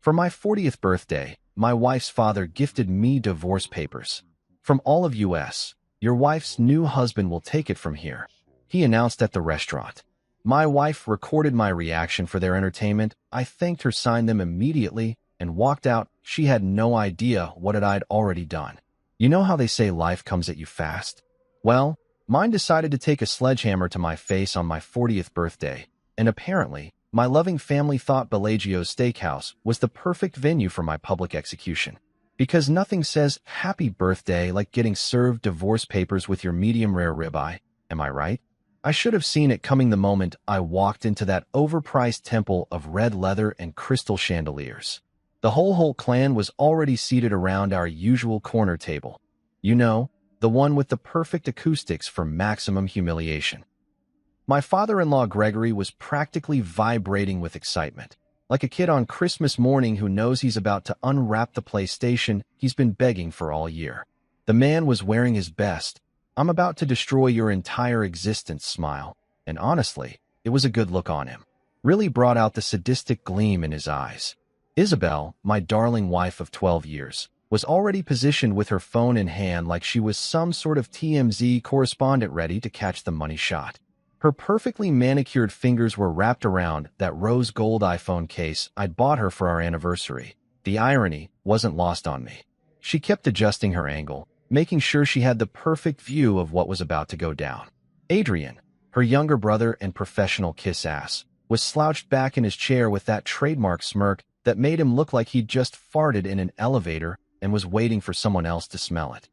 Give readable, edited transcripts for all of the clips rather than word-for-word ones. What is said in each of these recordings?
For my 40th birthday, my wife's father gifted me divorce papers. From all of US, your wife's new husband will take it from here, he announced at the restaurant. My wife recorded my reaction for their entertainment. I thanked her, signed them immediately, and walked out. She had no idea what I'd already done. You know how they say life comes at you fast? Well, mine decided to take a sledgehammer to my face on my 40th birthday, and apparently, my loving family thought Bellagio's Steakhouse was the perfect venue for my public execution. Because nothing says happy birthday like getting served divorce papers with your medium-rare ribeye, am I right? I should have seen it coming the moment I walked into that overpriced temple of red leather and crystal chandeliers. The whole clan was already seated around our usual corner table. You know, the one with the perfect acoustics for maximum humiliation. My father-in-law Gregory was practically vibrating with excitement. Like a kid on Christmas morning who knows he's about to unwrap the PlayStation he's been begging for all year. The man was wearing his best, "I'm about to destroy your entire existence" smile, and honestly, it was a good look on him. Really brought out the sadistic gleam in his eyes. Isabel, my darling wife of 12 years, was already positioned with her phone in hand like she was some sort of TMZ correspondent ready to catch the money shot. Her perfectly manicured fingers were wrapped around that rose gold iPhone case I'd bought her for our anniversary. The irony wasn't lost on me. She kept adjusting her angle, making sure she had the perfect view of what was about to go down. Adrian, her younger brother and professional kiss ass, was slouched back in his chair with that trademark smirk that made him look like he'd just farted in an elevator and was waiting for someone else to smell it.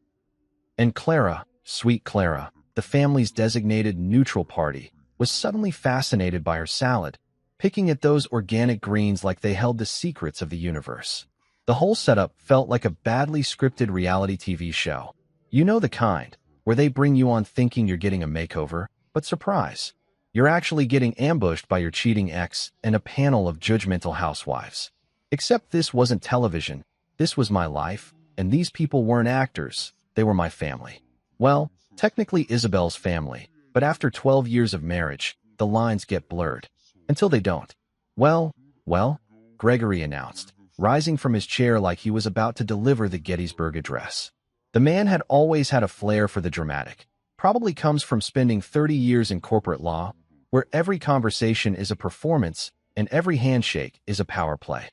And Clara, sweet Clara, the family's designated neutral party, was suddenly fascinated by her salad, picking at those organic greens like they held the secrets of the universe. The whole setup felt like a badly scripted reality TV show. You know the kind, where they bring you on thinking you're getting a makeover, but surprise, you're actually getting ambushed by your cheating ex and a panel of judgmental housewives. Except this wasn't television, this was my life, and these people weren't actors, they were my family. Well, technically Isabel's family, but after 12 years of marriage, the lines get blurred. Until they don't. Well, Gregory announced, rising from his chair like he was about to deliver the Gettysburg Address. The man had always had a flair for the dramatic. Probably comes from spending 30 years in corporate law, where every conversation is a performance and every handshake is a power play.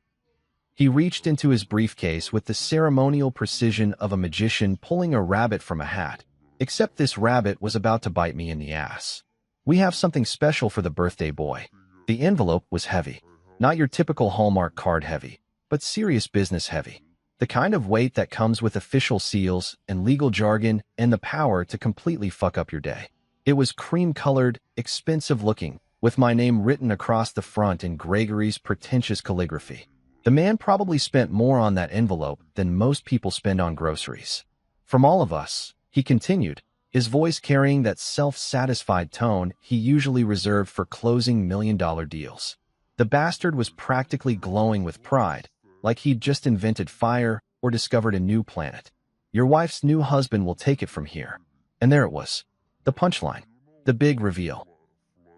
He reached into his briefcase with the ceremonial precision of a magician pulling a rabbit from a hat, except this rabbit was about to bite me in the ass. We have something special for the birthday boy. The envelope was heavy. Not your typical Hallmark card heavy, but serious business heavy. The kind of weight that comes with official seals and legal jargon and the power to completely fuck up your day. It was cream-colored, expensive-looking, with my name written across the front in Gregory's pretentious calligraphy. The man probably spent more on that envelope than most people spend on groceries. From all of us, he continued, his voice carrying that self-satisfied tone he usually reserved for closing million-dollar deals. The bastard was practically glowing with pride, like he'd just invented fire or discovered a new planet. Your wife's new husband will take it from here. And there it was. The punchline. The big reveal.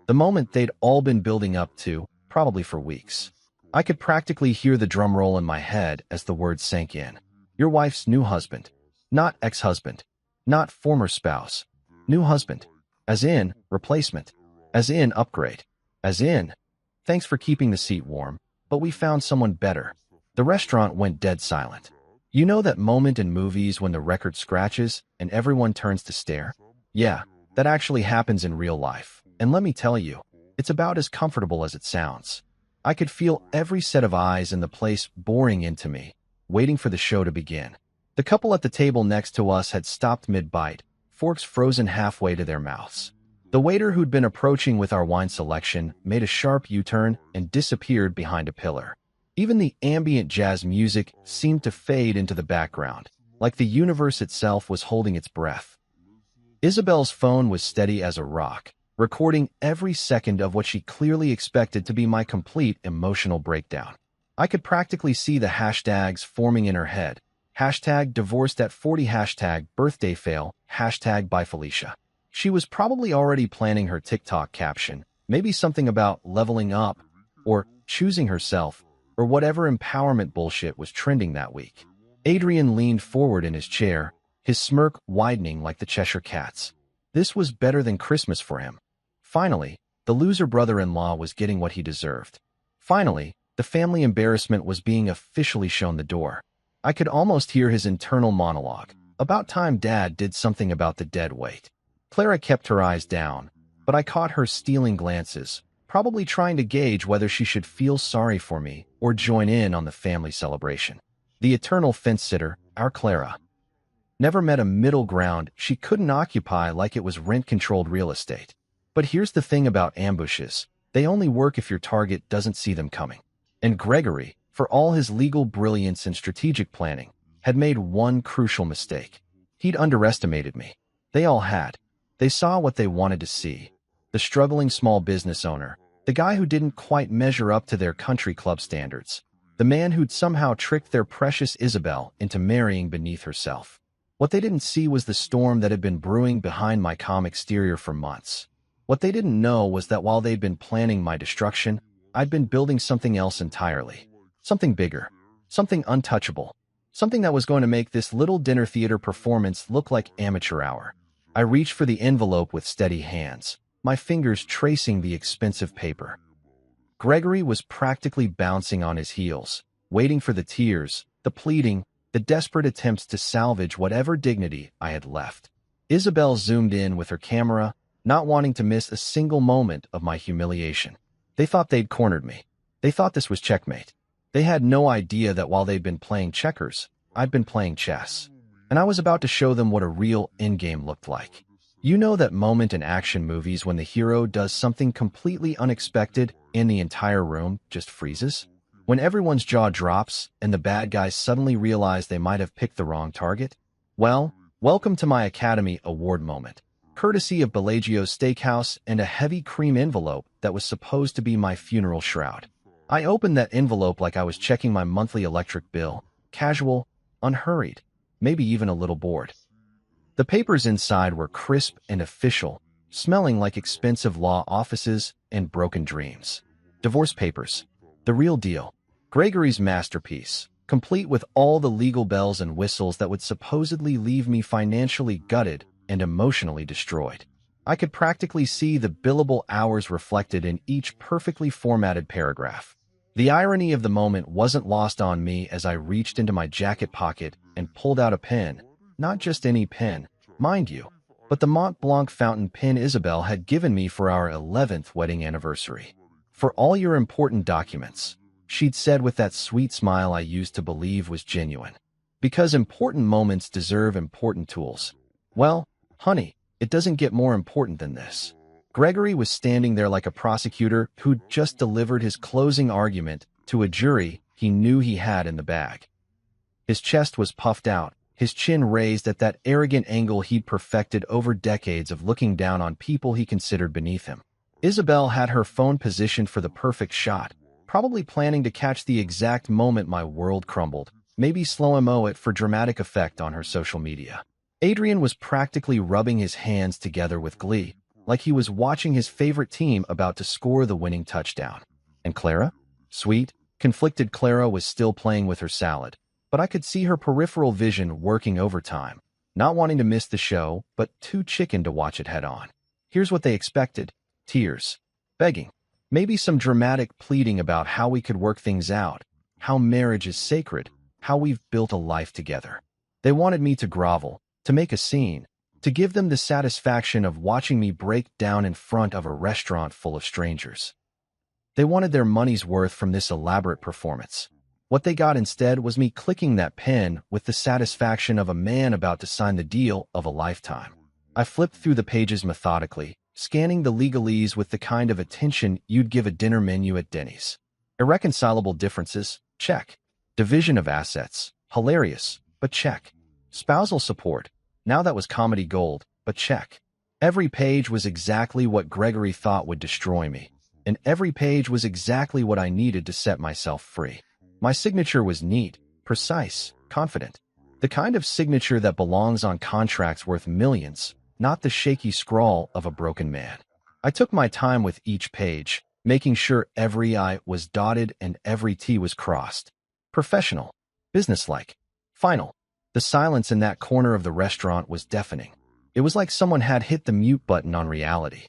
The moment they'd all been building up to, probably for weeks. I could practically hear the drum roll in my head as the words sank in. Your wife's new husband. Not ex-husband. Not former spouse. New husband. As in, replacement. As in, upgrade. As in, thanks for keeping the seat warm, but we found someone better. The restaurant went dead silent. You know that moment in movies when the record scratches and everyone turns to stare? Yeah, that actually happens in real life. And let me tell you, it's about as comfortable as it sounds. I could feel every set of eyes in the place boring into me, waiting for the show to begin. The couple at the table next to us had stopped mid-bite, forks frozen halfway to their mouths. The waiter who'd been approaching with our wine selection made a sharp U-turn and disappeared behind a pillar. Even the ambient jazz music seemed to fade into the background, like the universe itself was holding its breath. Isabel's phone was steady as a rock, recording every second of what she clearly expected to be my complete emotional breakdown. I could practically see the hashtags forming in her head. Hashtag divorced at 40, hashtag birthday fail, hashtag by Felicia. She was probably already planning her TikTok caption, maybe something about leveling up or choosing herself, or whatever empowerment bullshit was trending that week. Adrian leaned forward in his chair, his smirk widening like the Cheshire Cat's. This was better than Christmas for him. Finally, the loser brother-in-law was getting what he deserved. Finally, the family embarrassment was being officially shown the door. I could almost hear his internal monologue. About time Dad did something about the dead weight. Clara kept her eyes down, but I caught her stealing glances, probably trying to gauge whether she should feel sorry for me or join in on the family celebration. The eternal fence-sitter, our Clara, never met a middle ground she couldn't occupy like it was rent-controlled real estate. But here's the thing about ambushes. They only work if your target doesn't see them coming. And Gregory, for all his legal brilliance and strategic planning, had made one crucial mistake. He'd underestimated me. They all had. They saw what they wanted to see. The struggling small business owner, the guy who didn't quite measure up to their country club standards, the man who'd somehow tricked their precious Isabel into marrying beneath herself. What they didn't see was the storm that had been brewing behind my calm exterior for months. What they didn't know was that while they'd been planning my destruction, I'd been building something else entirely. Something bigger. Something untouchable. Something that was going to make this little dinner theater performance look like amateur hour. I reached for the envelope with steady hands, my fingers tracing the expensive paper. Gregory was practically bouncing on his heels, waiting for the tears, the pleading, the desperate attempts to salvage whatever dignity I had left. Isabel zoomed in with her camera, not wanting to miss a single moment of my humiliation. They thought they'd cornered me. They thought this was checkmate. They had no idea that while they'd been playing checkers, I'd been playing chess. And I was about to show them what a real endgame looked like. You know that moment in action movies when the hero does something completely unexpected and the entire room just freezes? When everyone's jaw drops and the bad guys suddenly realize they might have picked the wrong target? Well, welcome to my Academy Award moment. Courtesy of Bellagio's Steakhouse and a heavy cream envelope that was supposed to be my funeral shroud. I opened that envelope like I was checking my monthly electric bill, casual, unhurried, maybe even a little bored. The papers inside were crisp and official, smelling like expensive law offices and broken dreams. Divorce papers. The real deal. Gregory's masterpiece, complete with all the legal bells and whistles that would supposedly leave me financially gutted and emotionally destroyed. I could practically see the billable hours reflected in each perfectly formatted paragraph. The irony of the moment wasn't lost on me as I reached into my jacket pocket and pulled out a pen. Not just any pen, mind you, but the Mont Blanc fountain pen Isabel had given me for our 11th wedding anniversary. For all your important documents, she'd said with that sweet smile I used to believe was genuine. Because important moments deserve important tools. Well, honey, it doesn't get more important than this. Gregory was standing there like a prosecutor who'd just delivered his closing argument to a jury he knew he had in the bag. His chest was puffed out, his chin raised at that arrogant angle he'd perfected over decades of looking down on people he considered beneath him. Isabel had her phone positioned for the perfect shot, probably planning to catch the exact moment my world crumbled, maybe slow-mo it for dramatic effect on her social media. Adrian was practically rubbing his hands together with glee, like he was watching his favorite team about to score the winning touchdown. And Clara? Sweet, conflicted Clara was still playing with her salad, but I could see her peripheral vision working overtime, not wanting to miss the show, but too chicken to watch it head-on. Here's what they expected. Tears. Begging. Maybe some dramatic pleading about how we could work things out, how marriage is sacred, how we've built a life together. They wanted me to grovel, to make a scene, to give them the satisfaction of watching me break down in front of a restaurant full of strangers. They wanted their money's worth from this elaborate performance. What they got instead was me clicking that pen with the satisfaction of a man about to sign the deal of a lifetime. I flipped through the pages methodically, scanning the legalese with the kind of attention you'd give a dinner menu at Denny's. Irreconcilable differences? Check. Division of assets? Hilarious, but check. Spousal support? Now that was comedy gold, but check. Every page was exactly what Gregory thought would destroy me, and every page was exactly what I needed to set myself free. My signature was neat, precise, confident. The kind of signature that belongs on contracts worth millions, not the shaky scrawl of a broken man. I took my time with each page, making sure every I was dotted and every T was crossed. Professional. Businesslike. Final. The silence in that corner of the restaurant was deafening. It was like someone had hit the mute button on reality.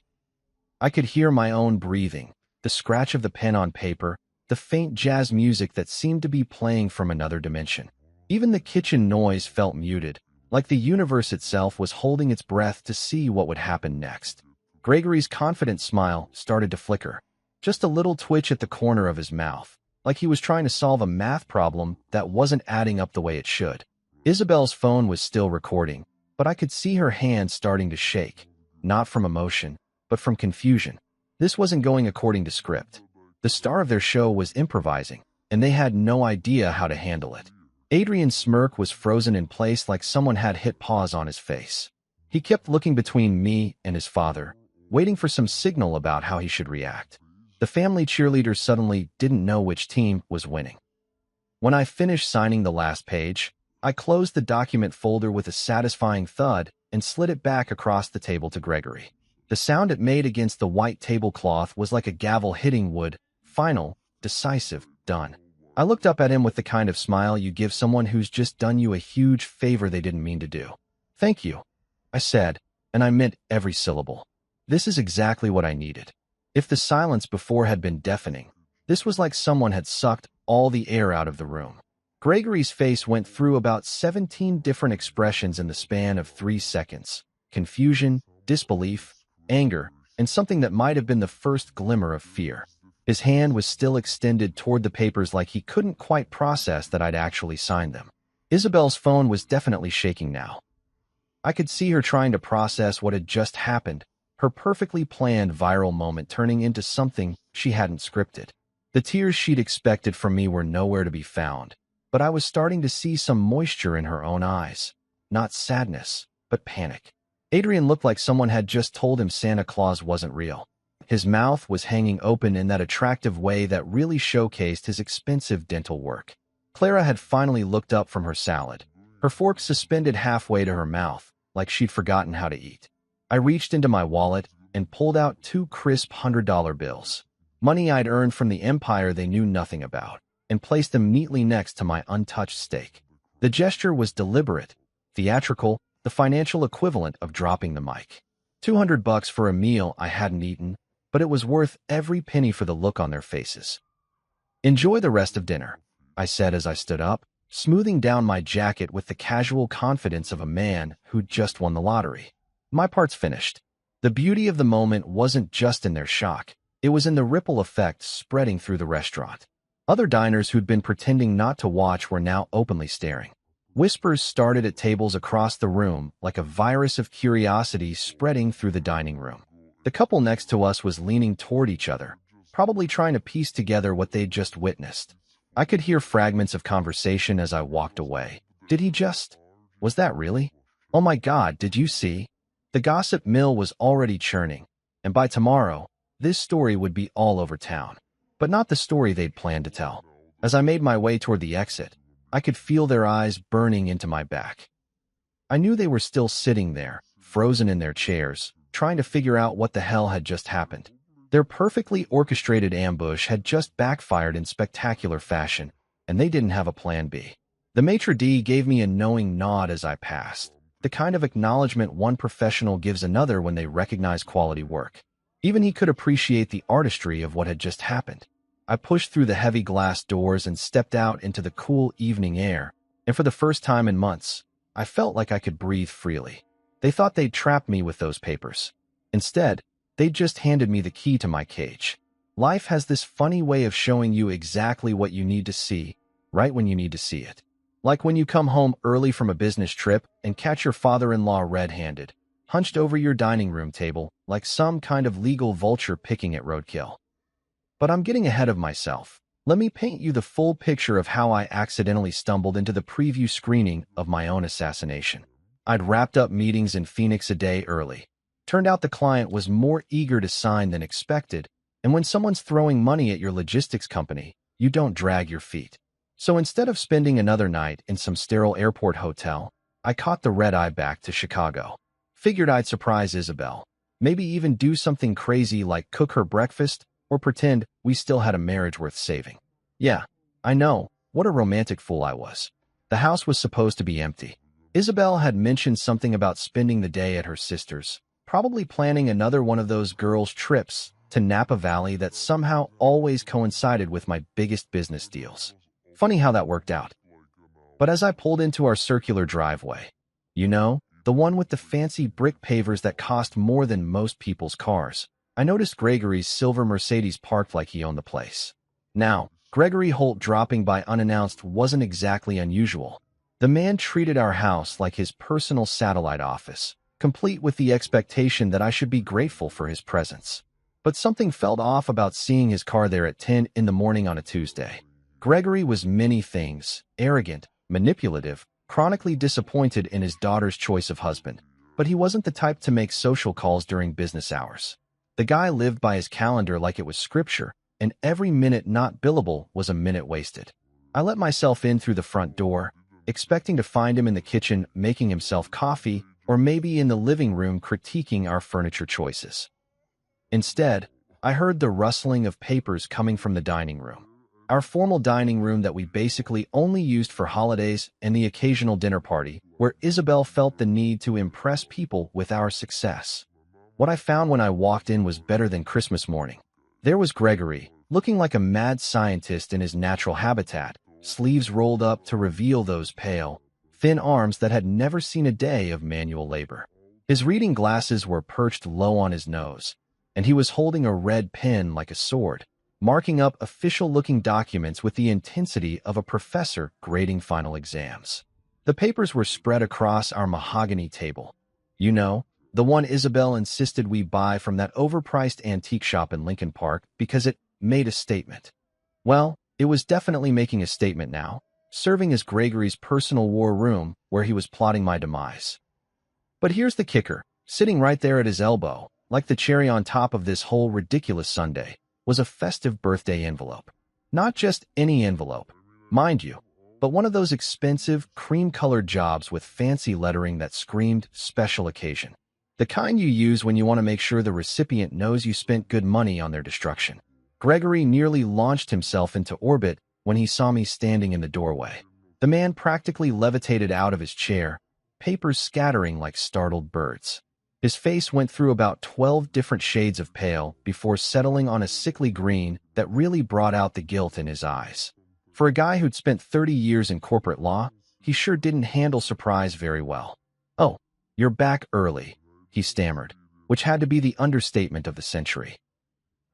I could hear my own breathing, the scratch of the pen on paper, the faint jazz music that seemed to be playing from another dimension. Even the kitchen noise felt muted, like the universe itself was holding its breath to see what would happen next. Gregory's confident smile started to flicker, just a little twitch at the corner of his mouth, like he was trying to solve a math problem that wasn't adding up the way it should. Isabel's phone was still recording, but I could see her hand starting to shake, not from emotion, but from confusion. This wasn't going according to script. The star of their show was improvising, and they had no idea how to handle it. Adrian's smirk was frozen in place like someone had hit pause on his face. He kept looking between me and his father, waiting for some signal about how he should react. The family cheerleaders suddenly didn't know which team was winning. When I finished signing the last page, I closed the document folder with a satisfying thud and slid it back across the table to Gregory. The sound it made against the white tablecloth was like a gavel hitting wood. Final, decisive, done. I looked up at him with the kind of smile you give someone who's just done you a huge favor they didn't mean to do. Thank you, I said, and I meant every syllable. This is exactly what I needed. If the silence before had been deafening, this was like someone had sucked all the air out of the room. Gregory's face went through about 17 different expressions in the span of 3 seconds. Confusion, disbelief, anger, and something that might have been the first glimmer of fear. His hand was still extended toward the papers like he couldn't quite process that I'd actually signed them. Isabel's phone was definitely shaking now. I could see her trying to process what had just happened, her perfectly planned viral moment turning into something she hadn't scripted. The tears she'd expected from me were nowhere to be found, but I was starting to see some moisture in her own eyes. Not sadness, but panic. Adrian looked like someone had just told him Santa Claus wasn't real. His mouth was hanging open in that attractive way that really showcased his expensive dental work. Clara had finally looked up from her salad, her fork suspended halfway to her mouth, like she'd forgotten how to eat. I reached into my wallet and pulled out 2 crisp $100 bills, money I'd earned from the empire they knew nothing about, and placed them neatly next to my untouched steak. The gesture was deliberate, theatrical, the financial equivalent of dropping the mic. $200 for a meal I hadn't eaten, but it was worth every penny for the look on their faces. Enjoy the rest of dinner, I said as I stood up, smoothing down my jacket with the casual confidence of a man who'd just won the lottery. My part's finished. The beauty of the moment wasn't just in their shock, it was in the ripple effect spreading through the restaurant. Other diners who'd been pretending not to watch were now openly staring. Whispers started at tables across the room like a virus of curiosity spreading through the dining room. The couple next to us was leaning toward each other, probably trying to piece together what they'd just witnessed. I could hear fragments of conversation as I walked away. Did he just? Was that really? Oh my God, did you see? The gossip mill was already churning, and by tomorrow, this story would be all over town. But not the story they'd planned to tell. As I made my way toward the exit, I could feel their eyes burning into my back. I knew they were still sitting there, frozen in their chairs, trying to figure out what the hell had just happened. Their perfectly orchestrated ambush had just backfired in spectacular fashion, and they didn't have a plan B. The maitre d' gave me a knowing nod as I passed, the kind of acknowledgement one professional gives another when they recognize quality work. Even he could appreciate the artistry of what had just happened. I pushed through the heavy glass doors and stepped out into the cool evening air, and for the first time in months, I felt like I could breathe freely. They thought they'd trap me with those papers. Instead, they'd just handed me the key to my cage. Life has this funny way of showing you exactly what you need to see, right when you need to see it. Like when you come home early from a business trip and catch your father-in-law red-handed, hunched over your dining room table like some kind of legal vulture picking at roadkill. But I'm getting ahead of myself. Let me paint you the full picture of how I accidentally stumbled into the preview screening of my own assassination. I'd wrapped up meetings in Phoenix a day early. Turned out the client was more eager to sign than expected, and when someone's throwing money at your logistics company, you don't drag your feet. So instead of spending another night in some sterile airport hotel, I caught the red-eye back to Chicago. Figured I'd surprise Isabel. Maybe even do something crazy like cook her breakfast, or pretend we still had a marriage worth saving. Yeah, I know. What a romantic fool I was. The house was supposed to be empty. Isabel had mentioned something about spending the day at her sister's, probably planning another one of those girls' trips to Napa Valley that somehow always coincided with my biggest business deals. Funny how that worked out. But as I pulled into our circular driveway, you know, the one with the fancy brick pavers that cost more than most people's cars, I noticed Gregory's silver Mercedes parked like he owned the place. Now, Gregory Holt dropping by unannounced wasn't exactly unusual. The man treated our house like his personal satellite office, complete with the expectation that I should be grateful for his presence. But something felt off about seeing his car there at 10 in the morning on a Tuesday. Gregory was many things: arrogant, manipulative, chronically disappointed in his daughter's choice of husband. But he wasn't the type to make social calls during business hours. The guy lived by his calendar like it was scripture, and every minute not billable was a minute wasted. I let myself in through the front door, expecting to find him in the kitchen making himself coffee, or maybe in the living room critiquing our furniture choices. Instead, I heard the rustling of papers coming from the dining room. Our formal dining room that we basically only used for holidays and the occasional dinner party, where Isabel felt the need to impress people with our success. What I found when I walked in was better than Christmas morning. There was Gregory, looking like a mad scientist in his natural habitat, sleeves rolled up to reveal those pale, thin arms that had never seen a day of manual labor. His reading glasses were perched low on his nose, and he was holding a red pen like a sword, marking up official-looking documents with the intensity of a professor grading final exams. The papers were spread across our mahogany table. You know, the one Isabel insisted we buy from that overpriced antique shop in Lincoln Park because it made a statement. Well, it was definitely making a statement now, serving as Gregory's personal war room where he was plotting my demise. But here's the kicker. Sitting right there at his elbow, like the cherry on top of this whole ridiculous sundae, was a festive birthday envelope. Not just any envelope, mind you, but one of those expensive, cream-colored jobs with fancy lettering that screamed special occasion. The kind you use when you want to make sure the recipient knows you spent good money on their destruction. Gregory nearly launched himself into orbit when he saw me standing in the doorway. The man practically levitated out of his chair, papers scattering like startled birds. His face went through about 12 different shades of pale before settling on a sickly green that really brought out the guilt in his eyes. For a guy who'd spent 30 years in corporate law, he sure didn't handle surprise very well. "Oh, you're back early," he stammered, which had to be the understatement of the century.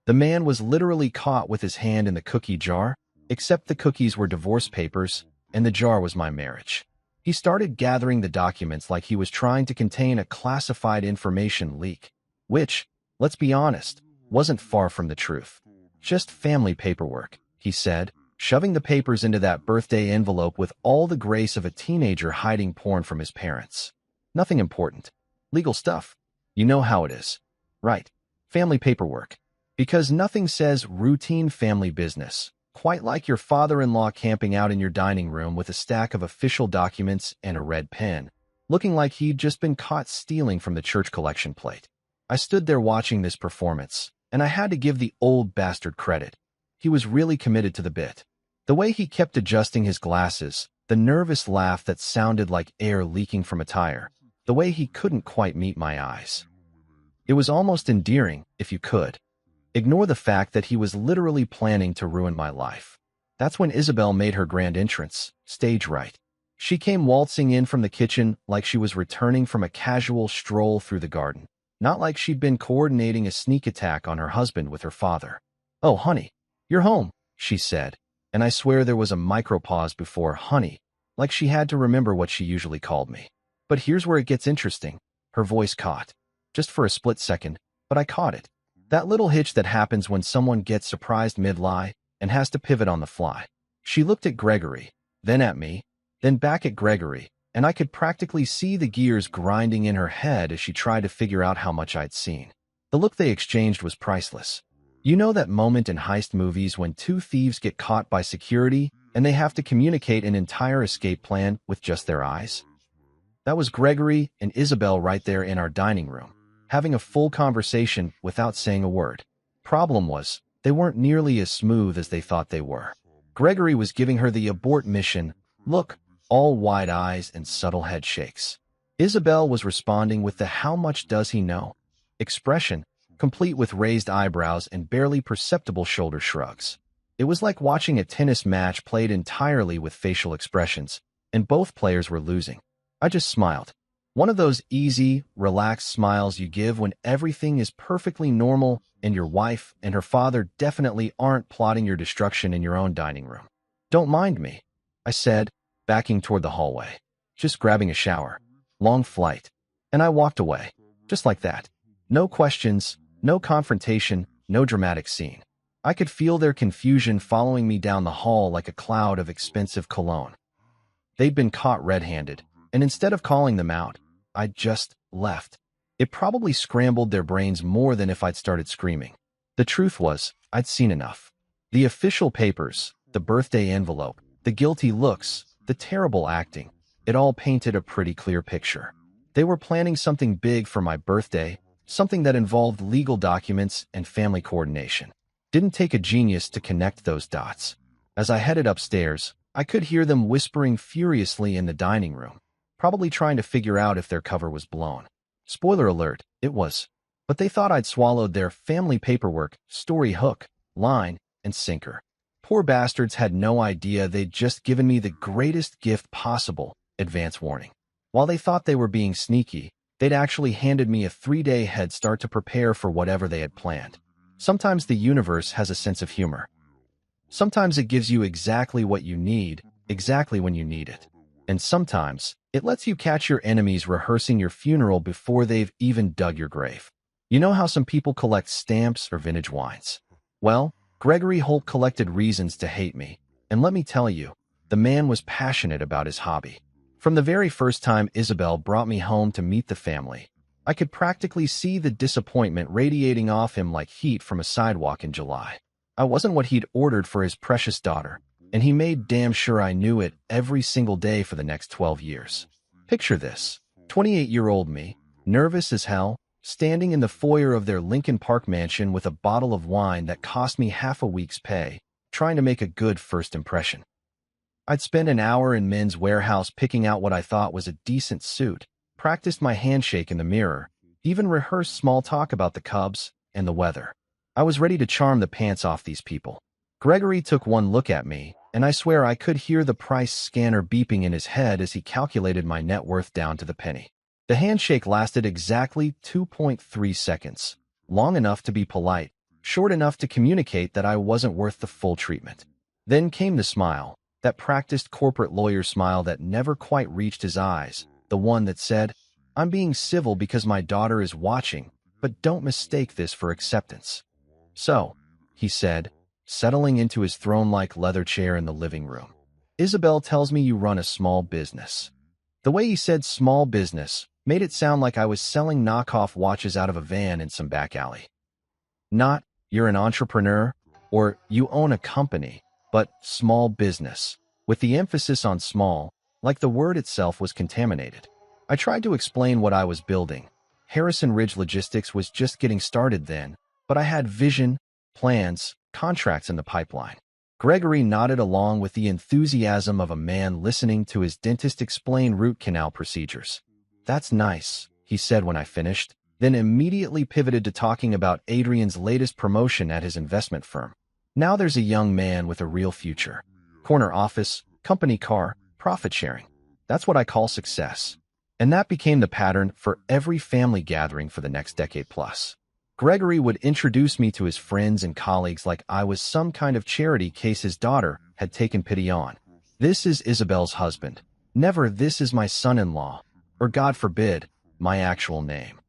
The man was literally caught with his hand in the cookie jar, except the cookies were divorce papers, and the jar was my marriage. He started gathering the documents like he was trying to contain a classified information leak, which, let's be honest, wasn't far from the truth. "Just family paperwork," he said, shoving the papers into that birthday envelope with all the grace of a teenager hiding porn from his parents. "Nothing important. Legal stuff. You know how it is. Right. Family paperwork. Because nothing says routine family business quite like your father-in-law camping out in your dining room with a stack of official documents and a red pen, looking like he'd just been caught stealing from the church collection plate. I stood there watching this performance, and I had to give the old bastard credit. He was really committed to the bit. The way he kept adjusting his glasses, the nervous laugh that sounded like air leaking from a tire, the way he couldn't quite meet my eyes. It was almost endearing, if you could. Ignore the fact that he was literally planning to ruin my life. That's when Isabel made her grand entrance, stage right. She came waltzing in from the kitchen like she was returning from a casual stroll through the garden, not like she'd been coordinating a sneak attack on her husband with her father. "Oh, honey, you're home," she said, and I swear there was a micro-pause before honey, like she had to remember what she usually called me. "But here's where it gets interesting." Her voice caught. Just for a split second, but I caught it. That little hitch that happens when someone gets surprised mid-lie and has to pivot on the fly. She looked at Gregory, then at me, then back at Gregory, and I could practically see the gears grinding in her head as she tried to figure out how much I'd seen. The look they exchanged was priceless. You know that moment in heist movies when two thieves get caught by security and they have to communicate an entire escape plan with just their eyes? That was Gregory and Isabel right there in our dining room, having a full conversation without saying a word. Problem was, They weren't nearly as smooth as they thought they were. Gregory was giving her the abort mission look, all wide eyes and subtle head shakes. Isabel was responding with the "how much does he know" expression, complete with raised eyebrows and barely perceptible shoulder shrugs. It was like watching a tennis match played entirely with facial expressions, and both players were losing. I just smiled. One of those easy, relaxed smiles you give when everything is perfectly normal and your wife and her father definitely aren't plotting your destruction in your own dining room. "Don't mind me," I said, backing toward the hallway. "Just grabbing a shower. Long flight." And I walked away. Just like that. No questions, no confrontation, no dramatic scene. I could feel their confusion following me down the hall like a cloud of expensive cologne. They'd been caught red-handed, and instead of calling them out, I just left. It probably scrambled their brains more than if I'd started screaming. The truth was, I'd seen enough. The official papers, the birthday envelope, the guilty looks, the terrible acting, it all painted a pretty clear picture. They were planning something big for my birthday, something that involved legal documents and family coordination. Didn't take a genius to connect those dots. As I headed upstairs, I could hear them whispering furiously in the dining room, probably trying to figure out if their cover was blown. Spoiler alert, it was. But they thought I'd swallowed their family paperwork, story hook, line, and sinker. Poor bastards had no idea they'd just given me the greatest gift possible, advance warning. While they thought they were being sneaky, they'd actually handed me a 3-day head start to prepare for whatever they had planned. Sometimes the universe has a sense of humor. Sometimes it gives you exactly what you need, exactly when you need it. And sometimes it lets you catch your enemies rehearsing your funeral before they've even dug your grave. You know how some people collect stamps or vintage wines? Well, Gregory Holt collected reasons to hate me, and let me tell you, the man was passionate about his hobby. From the very first time Isabel brought me home to meet the family, I could practically see the disappointment radiating off him like heat from a sidewalk in July. I wasn't what he'd ordered for his precious daughter, and he made damn sure I knew it every single day for the next 12 years. Picture this, 28-year-old me, nervous as hell, standing in the foyer of their Lincoln Park mansion with a bottle of wine that cost me half a week's pay, trying to make a good first impression. I'd spent an hour in Men's Warehouse picking out what I thought was a decent suit, practiced my handshake in the mirror, even rehearsed small talk about the Cubs and the weather. I was ready to charm the pants off these people. Gregory took one look at me, and I swear I could hear the price scanner beeping in his head as he calculated my net worth down to the penny. The handshake lasted exactly 2.3 seconds, long enough to be polite, short enough to communicate that I wasn't worth the full treatment. Then came the smile, that practiced corporate lawyer smile that never quite reached his eyes, the one that said, "I'm being civil because my daughter is watching, but don't mistake this for acceptance." "So," he said, settling into his throne-like leather chair in the living room, "Isabel tells me you run a small business." The way he said small business made it sound like I was selling knockoff watches out of a van in some back alley. Not, "You're an entrepreneur," or "You own a company," but small business, with the emphasis on small, like the word itself was contaminated. I tried to explain what I was building. Harrison Ridge Logistics was just getting started then, but I had vision, plans, contracts in the pipeline. Gregory nodded along with the enthusiasm of a man listening to his dentist explain root canal procedures. "That's nice," he said when I finished, then immediately pivoted to talking about Adrian's latest promotion at his investment firm. Now there's a young man with a real future. Corner office, company car, profit sharing. That's what I call success. And that became the pattern for every family gathering for the next decade plus. Gregory would introduce me to his friends and colleagues like I was some kind of charity case his daughter had taken pity on. "This is Isabel's husband." Never "this is my son-in-law," or God forbid, my actual name.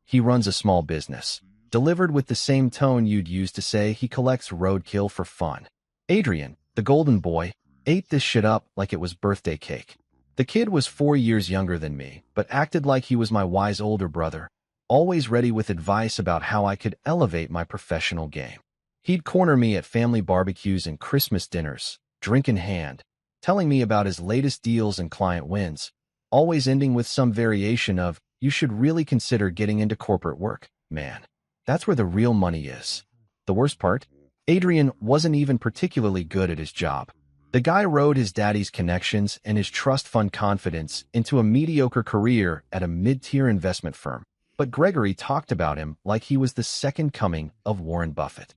"He runs a small business," delivered with the same tone you'd use to say he collects roadkill for fun. Adrian, the golden boy, ate this shit up like it was birthday cake. The kid was 4 years younger than me, but acted like he was my wise older brother, always ready with advice about how I could elevate my professional game. He'd corner me at family barbecues and Christmas dinners, drink in hand, telling me about his latest deals and client wins, always ending with some variation of, "You should really consider getting into corporate work, man. That's where the real money is." The worst part? Adrian wasn't even particularly good at his job. The guy rode his daddy's connections and his trust fund confidence into a mediocre career at a mid-tier investment firm. But Gregory talked about him like he was the second coming of Warren Buffett.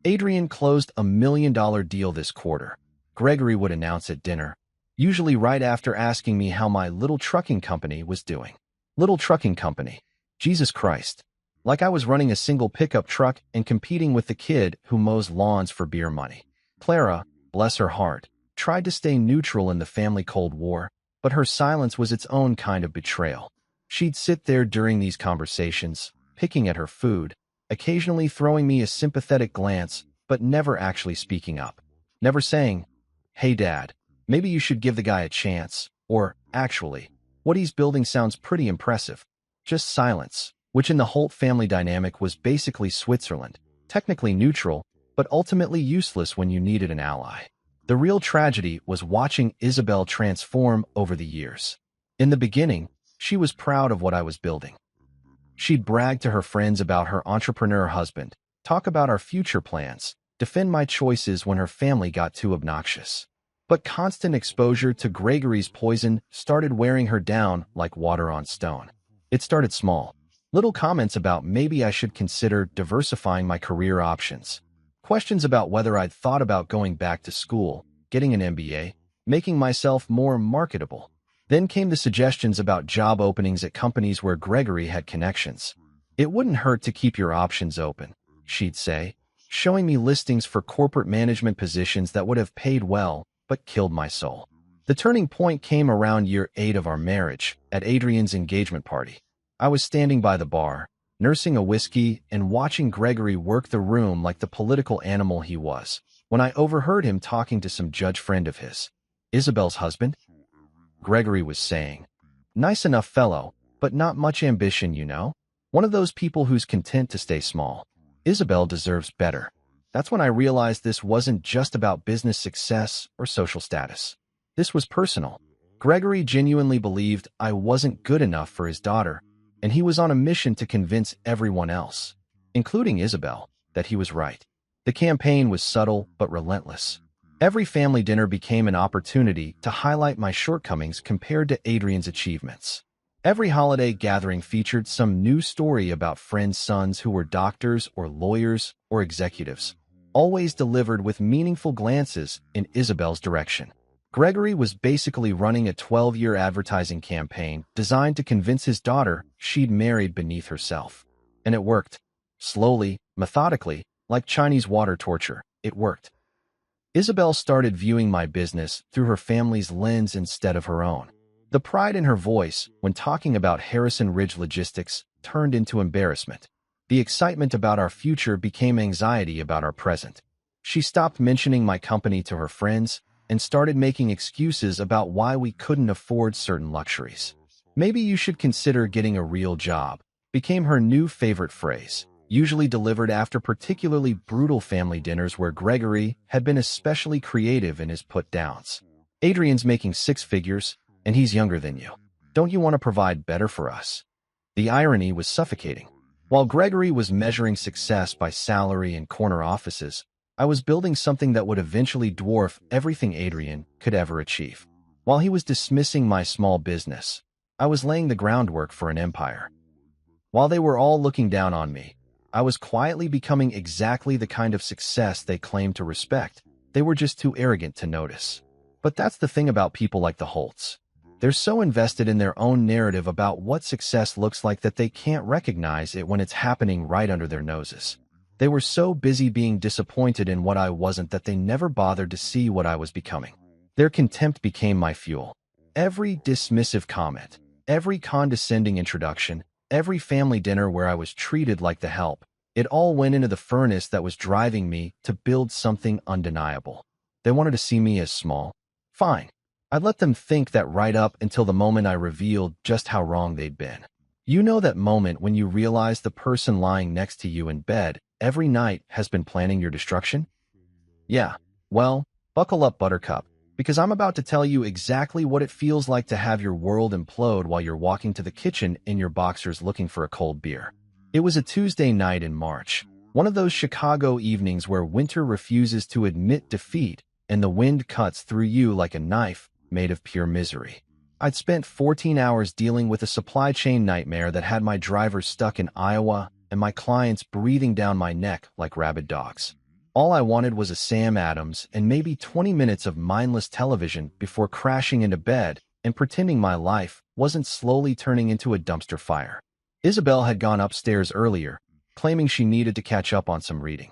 Adrian closed a $1 million deal this quarter. Gregory would announce at dinner, usually right after asking me how my little trucking company was doing. Little trucking company. Jesus Christ. Like I was running a single pickup truck and competing with the kid who mows lawns for beer money. Clara, bless her heart, tried to stay neutral in the family Cold War, but her silence was its own kind of betrayal. She'd sit there during these conversations, picking at her food, occasionally throwing me a sympathetic glance, but never actually speaking up. Never saying, "Hey Dad, maybe you should give the guy a chance," or, "Actually, what he's building sounds pretty impressive." Just silence, which in the Holt family dynamic was basically Switzerland, technically neutral, but ultimately useless when you needed an ally. The real tragedy was watching Isabel transform over the years. In the beginning, she was proud of what I was building. She'd brag to her friends about her entrepreneur husband, talk about our future plans, defend my choices when her family got too obnoxious. But constant exposure to Gregory's poison started wearing her down like water on stone. It started small. Little comments about maybe I should consider diversifying my career options. Questions about whether I'd thought about going back to school, getting an MBA, making myself more marketable. Then came the suggestions about job openings at companies where Gregory had connections. "It wouldn't hurt to keep your options open," she'd say, showing me listings for corporate management positions that would have paid well, but killed my soul. The turning point came around year 8 of our marriage, at Adrian's engagement party. I was standing by the bar, nursing a whiskey and watching Gregory work the room like the political animal he was, when I overheard him talking to some judge friend of his. "Isabel's husband?" Gregory was saying. "Nice enough fellow, but not much ambition, you know? One of those people who's content to stay small. Isabel deserves better." That's when I realized this wasn't just about business success or social status. This was personal. Gregory genuinely believed I wasn't good enough for his daughter, and he was on a mission to convince everyone else, including Isabel, that he was right. The campaign was subtle but relentless. Every family dinner became an opportunity to highlight my shortcomings compared to Adrian's achievements. Every holiday gathering featured some new story about friends' sons who were doctors or lawyers or executives, always delivered with meaningful glances in Isabel's direction. Gregory was basically running a 12-year advertising campaign designed to convince his daughter she'd married beneath herself. And it worked. Slowly, methodically, like Chinese water torture, it worked. Isabel started viewing my business through her family's lens instead of her own. The pride in her voice when talking about Harrison Ridge Logistics turned into embarrassment. The excitement about our future became anxiety about our present. She stopped mentioning my company to her friends and started making excuses about why we couldn't afford certain luxuries. "Maybe you should consider getting a real job," became her new favorite phrase, usually delivered after particularly brutal family dinners where Gregory had been especially creative in his put-downs. "Adrian's making 6 figures, and he's younger than you. Don't you want to provide better for us?" The irony was suffocating. While Gregory was measuring success by salary and corner offices, I was building something that would eventually dwarf everything Adrian could ever achieve. While he was dismissing my small business, I was laying the groundwork for an empire. While they were all looking down on me, I was quietly becoming exactly the kind of success they claimed to respect. They were just too arrogant to notice. But that's the thing about people like the Holts. They're so invested in their own narrative about what success looks like that they can't recognize it when it's happening right under their noses. They were so busy being disappointed in what I wasn't that they never bothered to see what I was becoming. Their contempt became my fuel. Every dismissive comment, every condescending introduction, every family dinner where I was treated like the help, it all went into the furnace that was driving me to build something undeniable. They wanted to see me as small. Fine. I'd let them think that right up until the moment I revealed just how wrong they'd been. You know that moment when you realize the person lying next to you in bed every night has been planning your destruction? Yeah, well, buckle up, Buttercup, because I'm about to tell you exactly what it feels like to have your world implode while you're walking to the kitchen in your boxers looking for a cold beer. It was a Tuesday night in March. One of those Chicago evenings where winter refuses to admit defeat and the wind cuts through you like a knife made of pure misery. I'd spent 14 hours dealing with a supply chain nightmare that had my drivers stuck in Iowa and my clients breathing down my neck like rabid dogs. All I wanted was a Sam Adams and maybe 20 minutes of mindless television before crashing into bed and pretending my life wasn't slowly turning into a dumpster fire. Isabel had gone upstairs earlier, claiming she needed to catch up on some reading,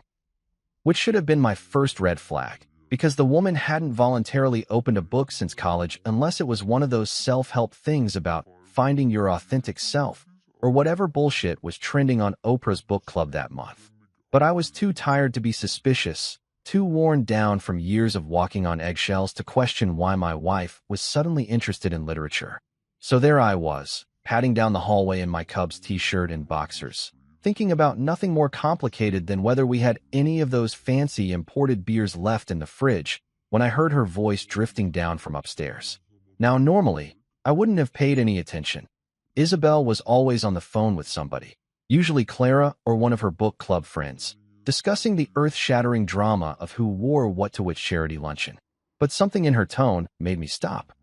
which should have been my first red flag, because the woman hadn't voluntarily opened a book since college unless it was one of those self-help things about finding your authentic self or whatever bullshit was trending on Oprah's book club that month. But I was too tired to be suspicious, too worn down from years of walking on eggshells to question why my wife was suddenly interested in literature. So there I was, padding down the hallway in my Cubs t-shirt and boxers, thinking about nothing more complicated than whether we had any of those fancy imported beers left in the fridge, when I heard her voice drifting down from upstairs. Now, normally, I wouldn't have paid any attention. Isabel was always on the phone with somebody, usually Clara or one of her book club friends, discussing the earth-shattering drama of who wore what to which charity luncheon. But something in her tone made me stop.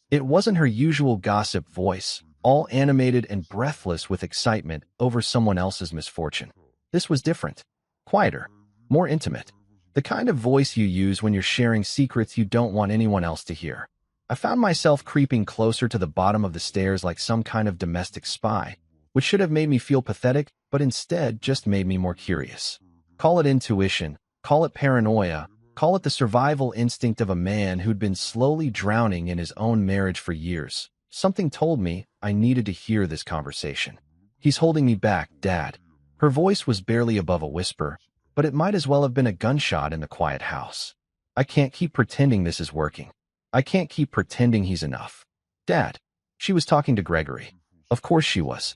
It wasn't her usual gossip voice, all animated and breathless with excitement over someone else's misfortune. This was different, quieter, more intimate, the kind of voice you use when you're sharing secrets you don't want anyone else to hear. I found myself creeping closer to the bottom of the stairs like some kind of domestic spy, which should have made me feel pathetic, but instead just made me more curious. Call it intuition, call it paranoia, call it the survival instinct of a man who'd been slowly drowning in his own marriage for years. Something told me I needed to hear this conversation. He's holding me back, Dad. Her voice was barely above a whisper, but it might as well have been a gunshot in the quiet house. I can't keep pretending this is working. I can't keep pretending he's enough. Dad. She was talking to Gregory. Of course she was.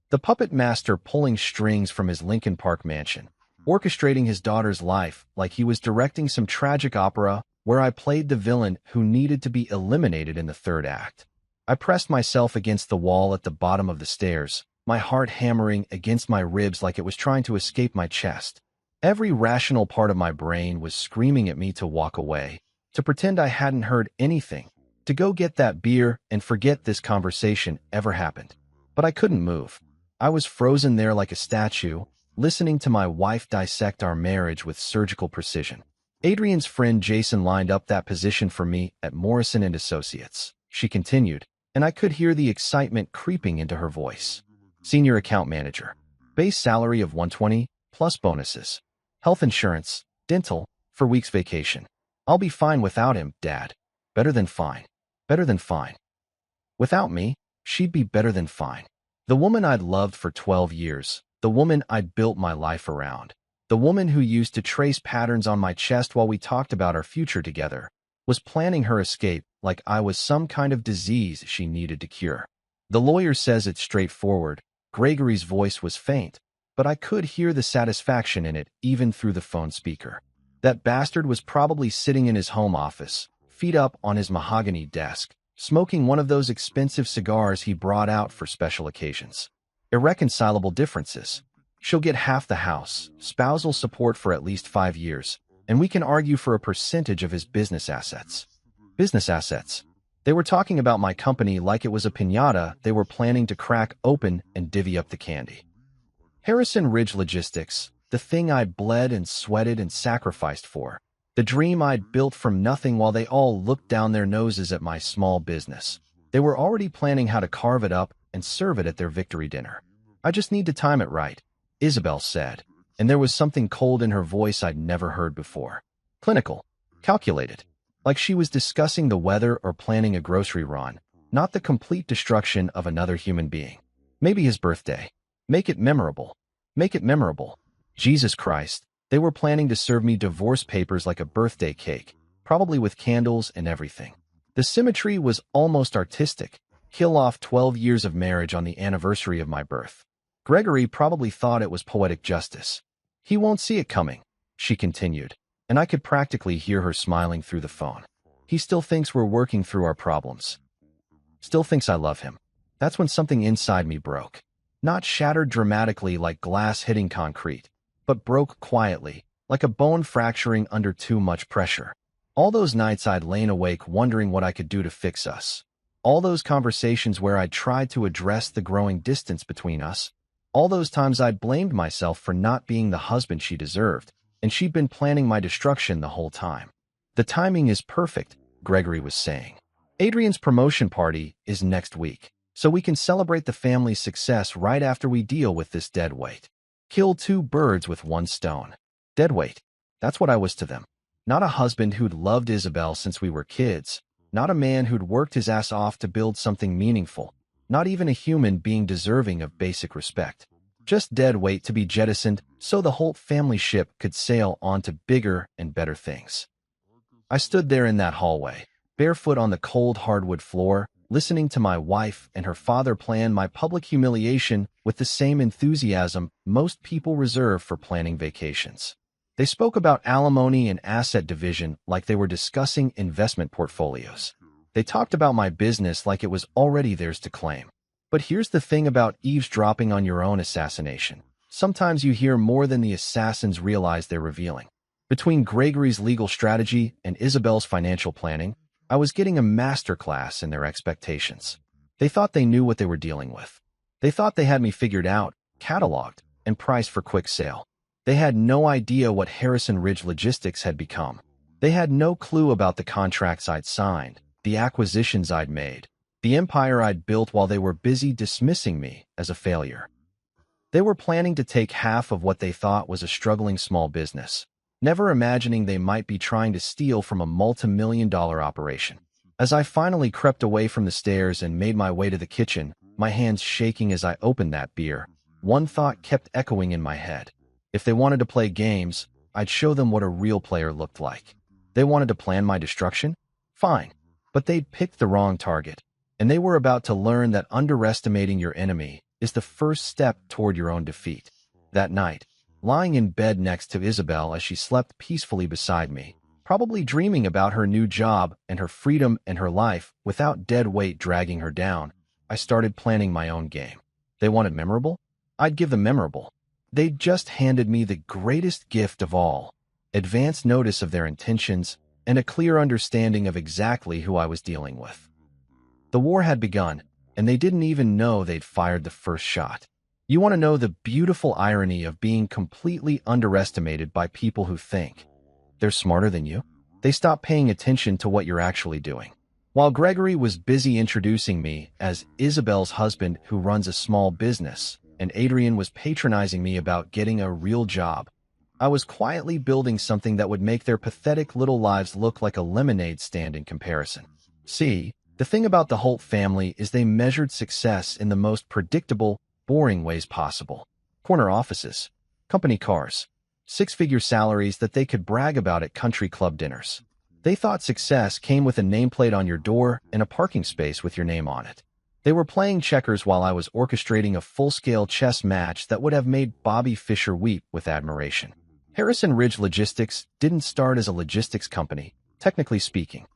The puppet master pulling strings from his Lincoln Park mansion, orchestrating his daughter's life like he was directing some tragic opera where I played the villain who needed to be eliminated in the third act. I pressed myself against the wall at the bottom of the stairs, my heart hammering against my ribs like it was trying to escape my chest. Every rational part of my brain was screaming at me to walk away, to pretend I hadn't heard anything, to go get that beer and forget this conversation ever happened. But I couldn't move. I was frozen there like a statue, listening to my wife dissect our marriage with surgical precision. Adrian's friend Jason lined up that position for me at Morrison & Associates, she continued, and I could hear the excitement creeping into her voice. Senior account manager. Base salary of $120, plus bonuses. Health insurance, dental, for weeks vacation. I'll be fine without him, Dad. Better than fine. Better than fine. Without me, she'd be better than fine. The woman I'd loved for 12 years, the woman I'd built my life around, the woman who used to trace patterns on my chest while we talked about our future together, was planning her escape like I was some kind of disease she needed to cure. The lawyer says it's straightforward. Gregory's voice was faint, but I could hear the satisfaction in it even through the phone speaker. That bastard was probably sitting in his home office, feet up on his mahogany desk, smoking one of those expensive cigars he brought out for special occasions. Irreconcilable differences. She'll get half the house, spousal support for at least 5 years, and we can argue for a percentage of his business assets. Business assets. They were talking about my company like it was a piñata they were planning to crack open and divvy up the candy. Harrison Ridge Logistics, the thing I'd bled and sweated and sacrificed for. The dream I'd built from nothing while they all looked down their noses at my small business. They were already planning how to carve it up and serve it at their victory dinner. I just need to time it right, Isabel said, and there was something cold in her voice I'd never heard before. Clinical. Calculated. Like she was discussing the weather or planning a grocery run, not the complete destruction of another human being. Maybe his birthday. Make it memorable. Make it memorable. Jesus Christ. They were planning to serve me divorce papers like a birthday cake, probably with candles and everything. The symmetry was almost artistic. Kill off 12 years of marriage on the anniversary of my birth. Gregory probably thought it was poetic justice. He won't see it coming, she continued, and I could practically hear her smiling through the phone. He still thinks we're working through our problems. Still thinks I love him. That's when something inside me broke. Not shattered dramatically like glass hitting concrete. but broke quietly, like a bone fracturing under too much pressure. All those nights I'd lain awake wondering what I could do to fix us. All those conversations where I'd tried to address the growing distance between us. All those times I'd blamed myself for not being the husband she deserved, and she'd been planning my destruction the whole time. The timing is perfect, Gregory was saying. Adrian's promotion party is next week, so we can celebrate the family's success right after we deal with this deadweight. Kill two birds with one stone. Deadweight. That's what I was to them. Not a husband who'd loved Isabel since we were kids. Not a man who'd worked his ass off to build something meaningful. Not even a human being deserving of basic respect. Just deadweight to be jettisoned so the whole family ship could sail on to bigger and better things. I stood there in that hallway, barefoot on the cold hardwood floor, listening to my wife and her father plan my public humiliation with the same enthusiasm most people reserve for planning vacations. They spoke about alimony and asset division like they were discussing investment portfolios. They talked about my business like it was already theirs to claim. But here's the thing about eavesdropping on your own assassination. Sometimes you hear more than the assassins realize they're revealing. Between Gregory's legal strategy and Isabel's financial planning, I was getting a masterclass in their expectations. They thought they knew what they were dealing with. They thought they had me figured out, cataloged, and priced for quick sale. They had no idea what Harrison Ridge Logistics had become. They had no clue about the contracts I'd signed, the acquisitions I'd made, the empire I'd built while they were busy dismissing me as a failure. They were planning to take half of what they thought was a struggling small business, never imagining they might be trying to steal from a multi-million-dollar operation. As I finally crept away from the stairs and made my way to the kitchen, my hands shaking as I opened that beer, one thought kept echoing in my head. If they wanted to play games, I'd show them what a real player looked like. They wanted to plan my destruction? Fine. But they'd picked the wrong target. And they were about to learn that underestimating your enemy is the first step toward your own defeat. That night, lying in bed next to Isabel as she slept peacefully beside me, probably dreaming about her new job and her freedom and her life without dead weight dragging her down, I started planning my own game. They wanted memorable? I'd give them memorable. They'd just handed me the greatest gift of all, advance notice of their intentions and a clear understanding of exactly who I was dealing with. The war had begun, and they didn't even know they'd fired the first shot. You want to know the beautiful irony of being completely underestimated by people who think they're smarter than you? They stop paying attention to what you're actually doing. While Gregory was busy introducing me as Isabel's husband who runs a small business, and Adrian was patronizing me about getting a real job, I was quietly building something that would make their pathetic little lives look like a lemonade stand in comparison. See, the thing about the Holt family is they measured success in the most predictable, boring ways possible. Corner offices, company cars, six-figure salaries that they could brag about at country club dinners. They thought success came with a nameplate on your door and a parking space with your name on it. They were playing checkers while I was orchestrating a full-scale chess match that would have made Bobby Fischer weep with admiration. Harrison Ridge Logistics didn't start as a logistics company, technically speaking.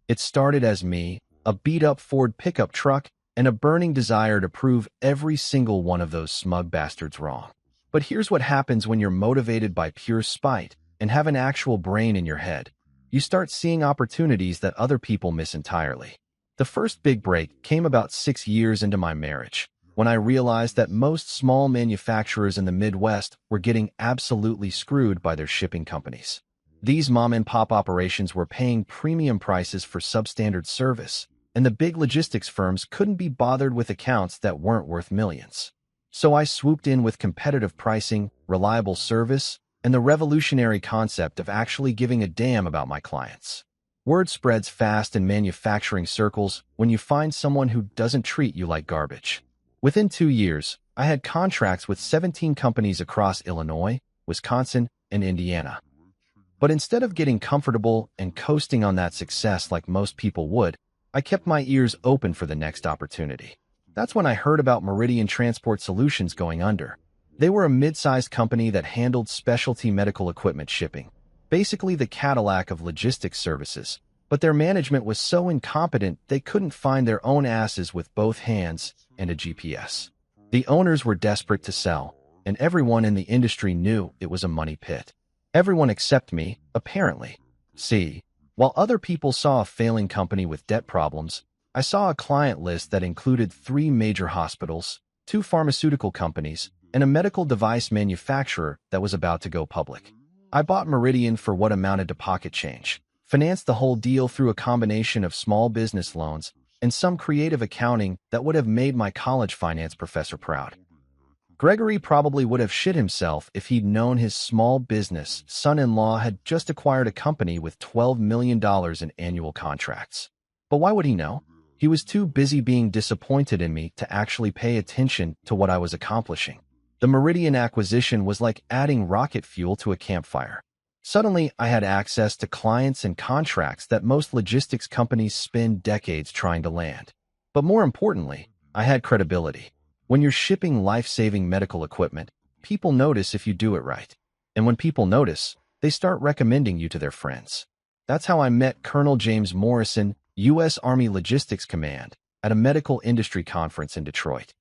It started as me, a beat-up Ford pickup truck, and a burning desire to prove every single one of those smug bastards wrong. But here's what happens when you're motivated by pure spite and have an actual brain in your head. You start seeing opportunities that other people miss entirely. The first big break came about 6 years into my marriage, when I realized that most small manufacturers in the Midwest were getting absolutely screwed by their shipping companies. These mom-and-pop operations were paying premium prices for substandard service, and the big logistics firms couldn't be bothered with accounts that weren't worth millions. So I swooped in with competitive pricing, reliable service, and the revolutionary concept of actually giving a damn about my clients. Word spreads fast in manufacturing circles when you find someone who doesn't treat you like garbage. Within 2 years, I had contracts with 17 companies across Illinois, Wisconsin, and Indiana. But instead of getting comfortable and coasting on that success like most people would, I kept my ears open for the next opportunity. That's when I heard about Meridian Transport Solutions going under. They were a mid-sized company that handled specialty medical equipment shipping, basically the Cadillac of logistics services, but their management was so incompetent they couldn't find their own asses with both hands and a GPS. The owners were desperate to sell, and everyone in the industry knew it was a money pit. Everyone except me, apparently. See, while other people saw a failing company with debt problems, I saw a client list that included 3 major hospitals, 2 pharmaceutical companies, and a medical device manufacturer that was about to go public. I bought Meridian for what amounted to pocket change, financed the whole deal through a combination of small business loans and some creative accounting that would have made my college finance professor proud. Gregory probably would have shit himself if he'd known his small business son-in-law had just acquired a company with $12 million in annual contracts. But why would he know? He was too busy being disappointed in me to actually pay attention to what I was accomplishing. The Meridian acquisition was like adding rocket fuel to a campfire. Suddenly, I had access to clients and contracts that most logistics companies spend decades trying to land. But more importantly, I had credibility. When you're shipping life-saving medical equipment, people notice if you do it right. And when people notice, they start recommending you to their friends. That's how I met Colonel James Morrison, U.S. Army Logistics Command, at a medical industry conference in Detroit.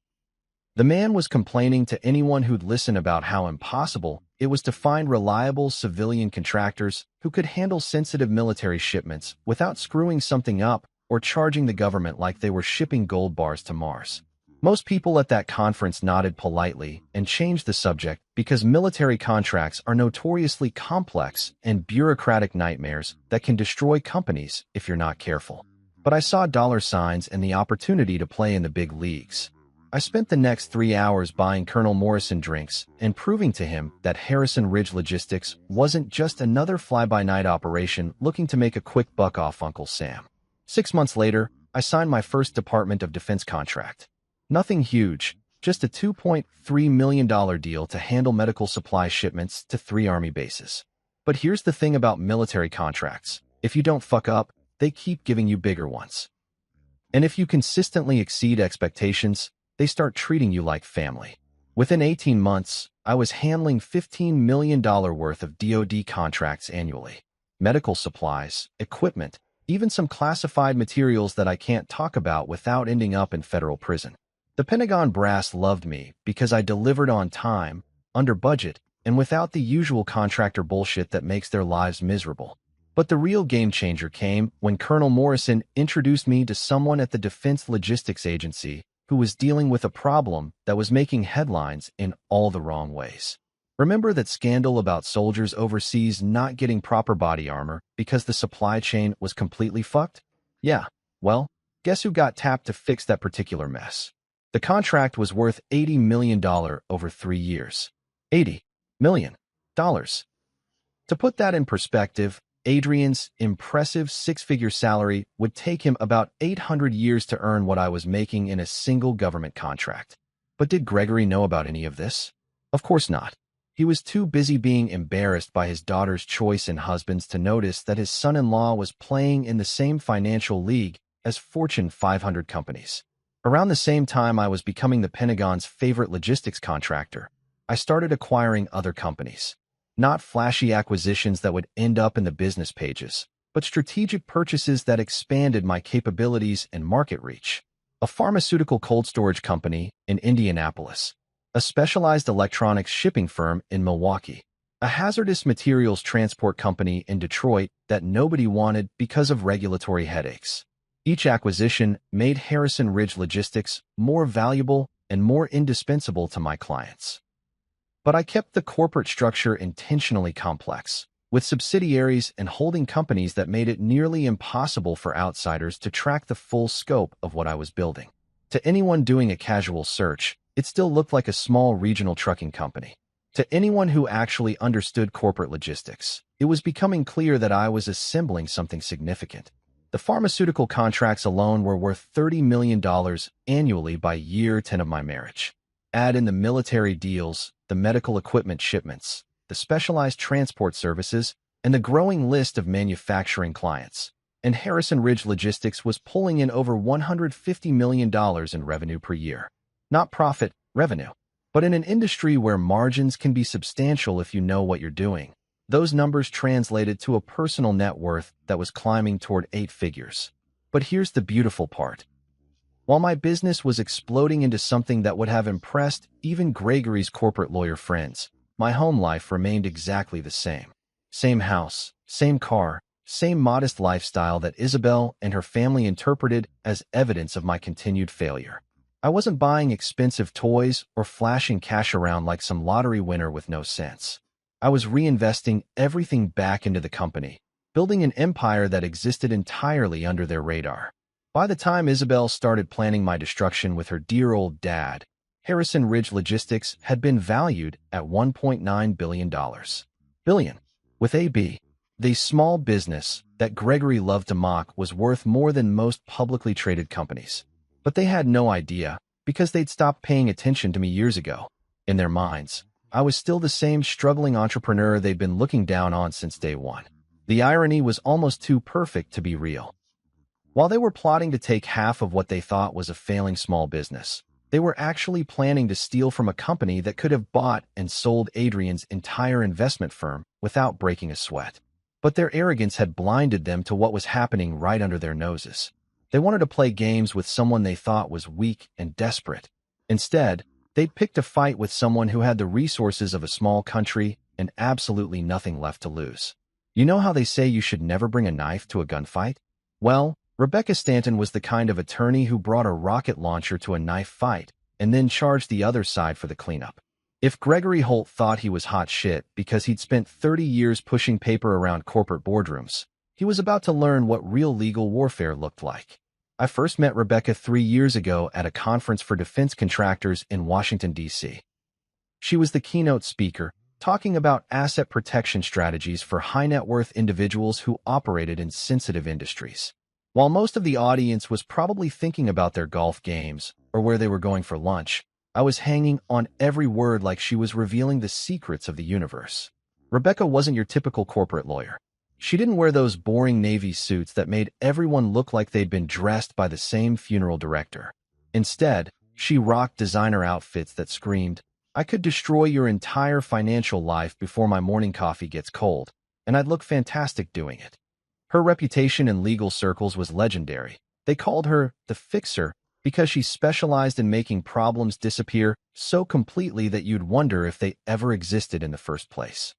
The man was complaining to anyone who'd listen about how impossible it was to find reliable civilian contractors who could handle sensitive military shipments without screwing something up or charging the government like they were shipping gold bars to Mars. Most people at that conference nodded politely and changed the subject because military contracts are notoriously complex and bureaucratic nightmares that can destroy companies if you're not careful. But I saw dollar signs and the opportunity to play in the big leagues. I spent the next 3 hours buying Colonel Morrison drinks and proving to him that Harrison Ridge Logistics wasn't just another fly-by-night operation looking to make a quick buck off Uncle Sam. 6 months later, I signed my first Department of Defense contract. Nothing huge, just a $2.3 million deal to handle medical supply shipments to 3 Army bases. But here's the thing about military contracts. If you don't fuck up, they keep giving you bigger ones. And if you consistently exceed expectations, they start treating you like family. Within 18 months, I was handling $15 million worth of DoD contracts annually. Medical supplies, equipment, even some classified materials that I can't talk about without ending up in federal prison. The Pentagon brass loved me because I delivered on time, under budget, and without the usual contractor bullshit that makes their lives miserable. But the real game changer came when Colonel Morrison introduced me to someone at the Defense Logistics Agency who was dealing with a problem that was making headlines in all the wrong ways. Remember that scandal about soldiers overseas not getting proper body armor because the supply chain was completely fucked? Yeah, well, guess who got tapped to fix that particular mess? The contract was worth $80 million over 3 years. $80 million. To put that in perspective, Adrian's impressive 6-figure salary would take him about 800 years to earn what I was making in a single government contract. But did Gregory know about any of this? Of course not. He was too busy being embarrassed by his daughter's choice in husbands to notice that his son-in-law was playing in the same financial league as Fortune 500 companies. Around the same time I was becoming the Pentagon's favorite logistics contractor, I started acquiring other companies. Not flashy acquisitions that would end up in the business pages, but strategic purchases that expanded my capabilities and market reach. A pharmaceutical cold storage company in Indianapolis, a specialized electronics shipping firm in Milwaukee, a hazardous materials transport company in Detroit that nobody wanted because of regulatory headaches. Each acquisition made Harrison Ridge Logistics more valuable and more indispensable to my clients. But I kept the corporate structure intentionally complex, with subsidiaries and holding companies that made it nearly impossible for outsiders to track the full scope of what I was building. To anyone doing a casual search, it still looked like a small regional trucking company. To anyone who actually understood corporate logistics, it was becoming clear that I was assembling something significant. The pharmaceutical contracts alone were worth $30 million annually by year 10 of my marriage. Add in the military deals, the medical equipment shipments, the specialized transport services, and the growing list of manufacturing clients. And Harrison Ridge Logistics was pulling in over $150 million in revenue per year. Not profit, revenue. But in an industry where margins can be substantial if you know what you're doing, those numbers translated to a personal net worth that was climbing toward 8 figures. But here's the beautiful part. While my business was exploding into something that would have impressed even Gregory's corporate lawyer friends, my home life remained exactly the same. Same house, same car, same modest lifestyle that Isabel and her family interpreted as evidence of my continued failure. I wasn't buying expensive toys or flashing cash around like some lottery winner with no sense. I was reinvesting everything back into the company, building an empire that existed entirely under their radar. By the time Isabel started planning my destruction with her dear old dad, Harrison Ridge Logistics had been valued at $1.9 billion. Billion. With AB. The small business that Gregory loved to mock was worth more than most publicly traded companies. But they had no idea, because they'd stopped paying attention to me years ago. In their minds, I was still the same struggling entrepreneur they'd been looking down on since day one. The irony was almost too perfect to be real. While they were plotting to take half of what they thought was a failing small business, they were actually planning to steal from a company that could have bought and sold Adrian's entire investment firm without breaking a sweat. But their arrogance had blinded them to what was happening right under their noses. They wanted to play games with someone they thought was weak and desperate. Instead, they picked a fight with someone who had the resources of a small country and absolutely nothing left to lose. You know how they say you should never bring a knife to a gunfight? Well, Rebecca Stanton was the kind of attorney who brought a rocket launcher to a knife fight and then charged the other side for the cleanup. If Gregory Holt thought he was hot shit because he'd spent 30 years pushing paper around corporate boardrooms, he was about to learn what real legal warfare looked like. I first met Rebecca 3 years ago at a conference for defense contractors in Washington, D.C. She was the keynote speaker, talking about asset protection strategies for high-net-worth individuals who operated in sensitive industries. While most of the audience was probably thinking about their golf games or where they were going for lunch, I was hanging on every word like she was revealing the secrets of the universe. Rebecca wasn't your typical corporate lawyer. She didn't wear those boring navy suits that made everyone look like they'd been dressed by the same funeral director. Instead, she rocked designer outfits that screamed, "I could destroy your entire financial life before my morning coffee gets cold, and I'd look fantastic doing it." Her reputation in legal circles was legendary. They called her the Fixer because she specialized in making problems disappear so completely that you'd wonder if they ever existed in the first place.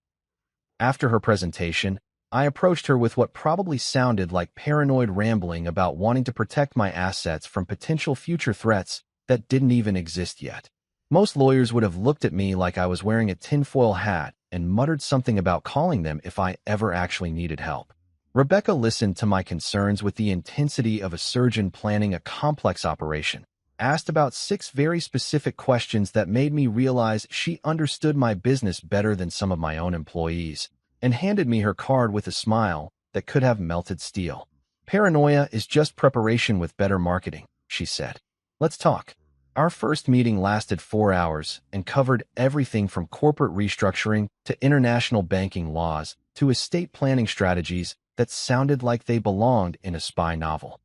After her presentation, I approached her with what probably sounded like paranoid rambling about wanting to protect my assets from potential future threats that didn't even exist yet. Most lawyers would have looked at me like I was wearing a tinfoil hat and muttered something about calling them if I ever actually needed help. Rebecca listened to my concerns with the intensity of a surgeon planning a complex operation, asked about 6 very specific questions that made me realize she understood my business better than some of my own employees, and handed me her card with a smile that could have melted steel. "Paranoia is just preparation with better marketing," she said. "Let's talk." Our first meeting lasted 4 hours and covered everything from corporate restructuring to international banking laws to estate planning strategies that sounded like they belonged in a spy novel.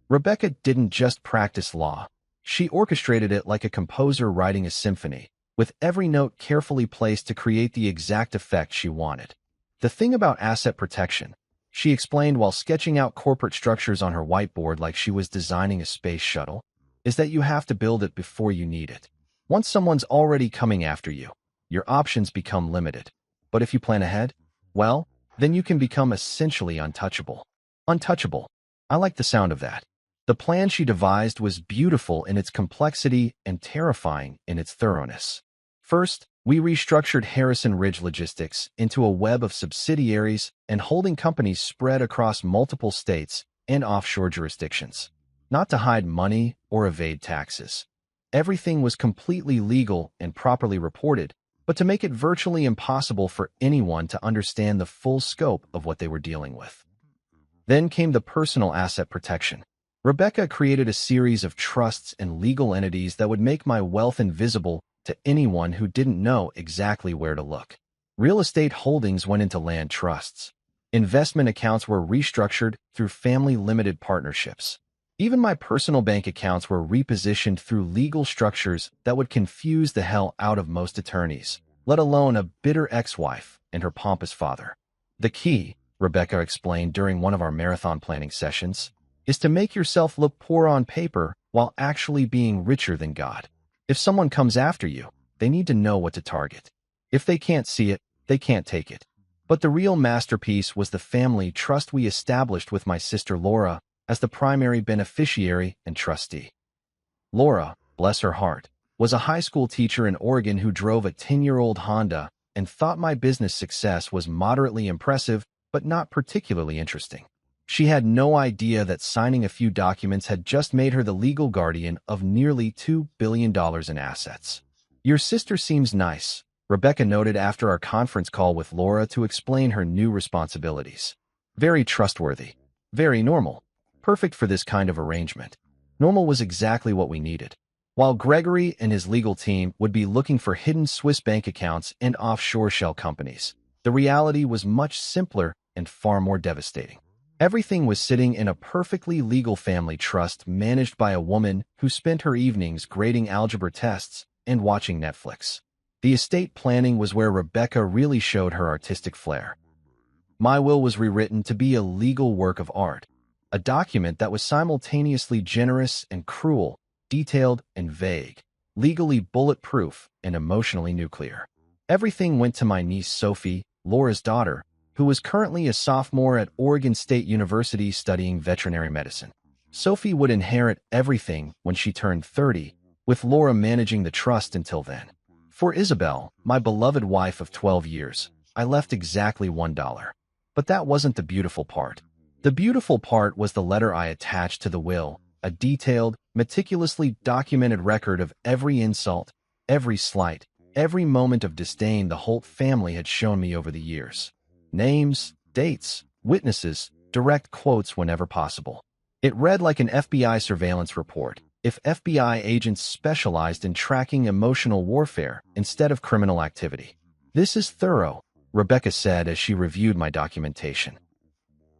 Rebecca didn't just practice law. She orchestrated it like a composer writing a symphony, with every note carefully placed to create the exact effect she wanted. The thing about asset protection, she explained while sketching out corporate structures on her whiteboard like she was designing a space shuttle, is that you have to build it before you need it. Once someone's already coming after you, your options become limited. But if you plan ahead, well, then you can become essentially untouchable. Untouchable. I like the sound of that. The plan she devised was beautiful in its complexity and terrifying in its thoroughness. First, we restructured Harrison Ridge Logistics into a web of subsidiaries and holding companies spread across multiple states and offshore jurisdictions. Not to hide money or evade taxes. Everything was completely legal and properly reported, but to make it virtually impossible for anyone to understand the full scope of what they were dealing with. Then came the personal asset protection. Rebecca created a series of trusts and legal entities that would make my wealth invisible to anyone who didn't know exactly where to look. Real estate holdings went into land trusts. Investment accounts were restructured through family limited partnerships. Even my personal bank accounts were repositioned through legal structures that would confuse the hell out of most attorneys, let alone a bitter ex-wife and her pompous father. The key, Rebecca explained during one of our marathon planning sessions, is to make yourself look poor on paper while actually being richer than God. If someone comes after you, they need to know what to target. If they can't see it, they can't take it. But the real masterpiece was the family trust we established with my sister Laura as the primary beneficiary and trustee. Laura, bless her heart, was a high school teacher in Oregon who drove a 10-year-old Honda and thought my business success was moderately impressive but not particularly interesting. She had no idea that signing a few documents had just made her the legal guardian of nearly $2 billion in assets. "Your sister seems nice," Rebecca noted after our conference call with Laura to explain her new responsibilities. "Very trustworthy. Very normal. Perfect for this kind of arrangement." Normal was exactly what we needed. While Gregory and his legal team would be looking for hidden Swiss bank accounts and offshore shell companies, the reality was much simpler and far more devastating. Everything was sitting in a perfectly legal family trust managed by a woman who spent her evenings grading algebra tests and watching Netflix. The estate planning was where Rebecca really showed her artistic flair. My will was rewritten to be a legal work of art, a document that was simultaneously generous and cruel, detailed and vague, legally bulletproof and emotionally nuclear. Everything went to my niece Sophie, Laura's daughter, who was currently a sophomore at Oregon State University studying veterinary medicine. Sophie would inherit everything when she turned 30, with Laura managing the trust until then. For Isabel, my beloved wife of 12 years, I left exactly $1. But that wasn't the beautiful part. The beautiful part was the letter I attached to the will, a detailed, meticulously documented record of every insult, every slight, every moment of disdain the Holt family had shown me over the years. Names, dates, witnesses, direct quotes whenever possible. It read like an FBI surveillance report, if FBI agents specialized in tracking emotional warfare instead of criminal activity. "This is thorough," Rebecca said as she reviewed my documentation.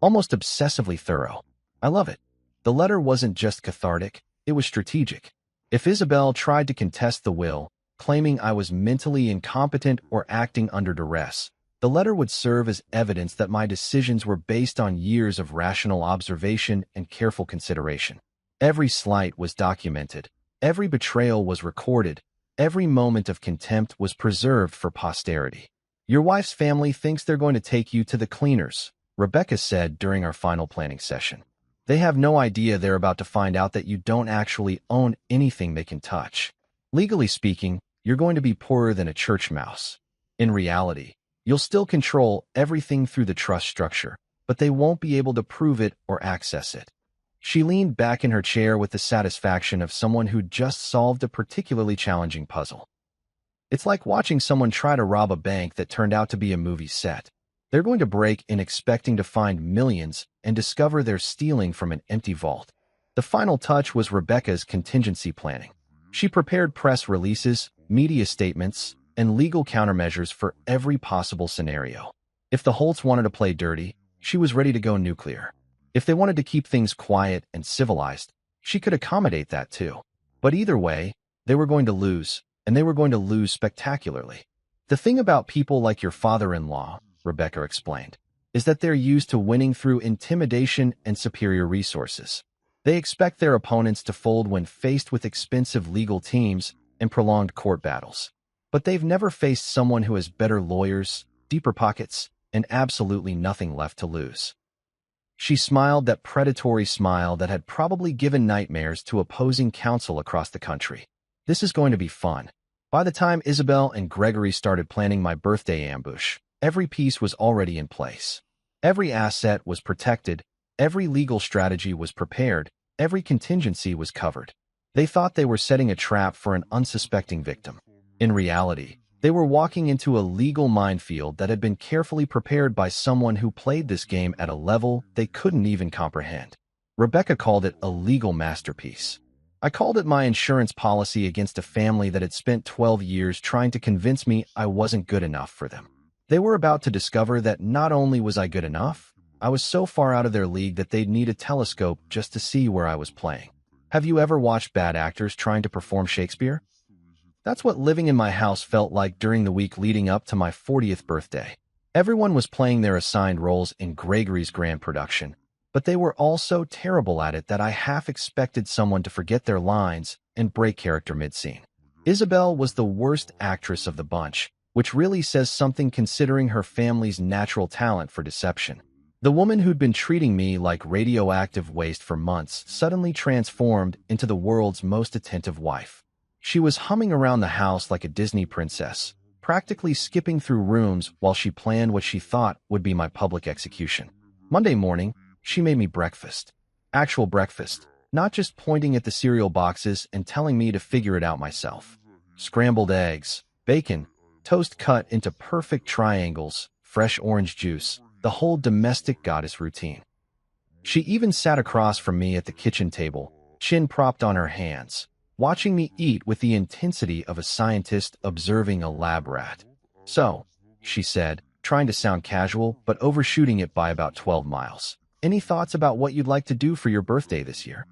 "Almost obsessively thorough. I love it." The letter wasn't just cathartic, it was strategic. If Isabel tried to contest the will, claiming I was mentally incompetent or acting under duress, the letter would serve as evidence that my decisions were based on years of rational observation and careful consideration. Every slight was documented, every betrayal was recorded, every moment of contempt was preserved for posterity. "Your wife's family thinks they're going to take you to the cleaners," Rebecca said during our final planning session. "They have no idea they're about to find out that you don't actually own anything they can touch. Legally speaking, you're going to be poorer than a church mouse. In reality, you'll still control everything through the trust structure, but they won't be able to prove it or access it." She leaned back in her chair with the satisfaction of someone who'd just solved a particularly challenging puzzle. It's like watching someone try to rob a bank that turned out to be a movie set. They're going to break in expecting to find millions and discover they're stealing from an empty vault. The final touch was Rebecca's contingency planning. She prepared press releases, media statements, and legal countermeasures for every possible scenario. If the Holts wanted to play dirty, she was ready to go nuclear. If they wanted to keep things quiet and civilized, she could accommodate that too. But either way, they were going to lose, and they were going to lose spectacularly. "The thing about people like your father-in-law," Rebecca explained, "is that they're used to winning through intimidation and superior resources. They expect their opponents to fold when faced with expensive legal teams and prolonged court battles. But they've never faced someone who has better lawyers, deeper pockets, and absolutely nothing left to lose." She smiled that predatory smile that had probably given nightmares to opposing counsel across the country. "This is going to be fun." By the time Isabel and Gregory started planning my birthday ambush, every piece was already in place. Every asset was protected, every legal strategy was prepared, every contingency was covered. They thought they were setting a trap for an unsuspecting victim. In reality, they were walking into a legal minefield that had been carefully prepared by someone who played this game at a level they couldn't even comprehend. Rebecca called it a legal masterpiece. I called it my insurance policy against a family that had spent 12 years trying to convince me I wasn't good enough for them. They were about to discover that not only was I good enough, I was so far out of their league that they'd need a telescope just to see where I was playing. Have you ever watched bad actors trying to perform Shakespeare? That's what living in my house felt like during the week leading up to my 40th birthday. Everyone was playing their assigned roles in Gregory's grand production, but they were all so terrible at it that I half expected someone to forget their lines and break character mid-scene. Isabel was the worst actress of the bunch, which really says something considering her family's natural talent for deception. The woman who'd been treating me like radioactive waste for months suddenly transformed into the world's most attentive wife. She was humming around the house like a Disney princess, practically skipping through rooms while she planned what she thought would be my public execution. Monday morning, she made me breakfast. Actual breakfast, not just pointing at the cereal boxes and telling me to figure it out myself. Scrambled eggs, bacon, toast cut into perfect triangles, fresh orange juice, the whole domestic goddess routine. She even sat across from me at the kitchen table, chin propped on her hands, watching me eat with the intensity of a scientist observing a lab rat. "So," she said, trying to sound casual but overshooting it by about 12 miles. "Any thoughts about what you'd like to do for your birthday this year?"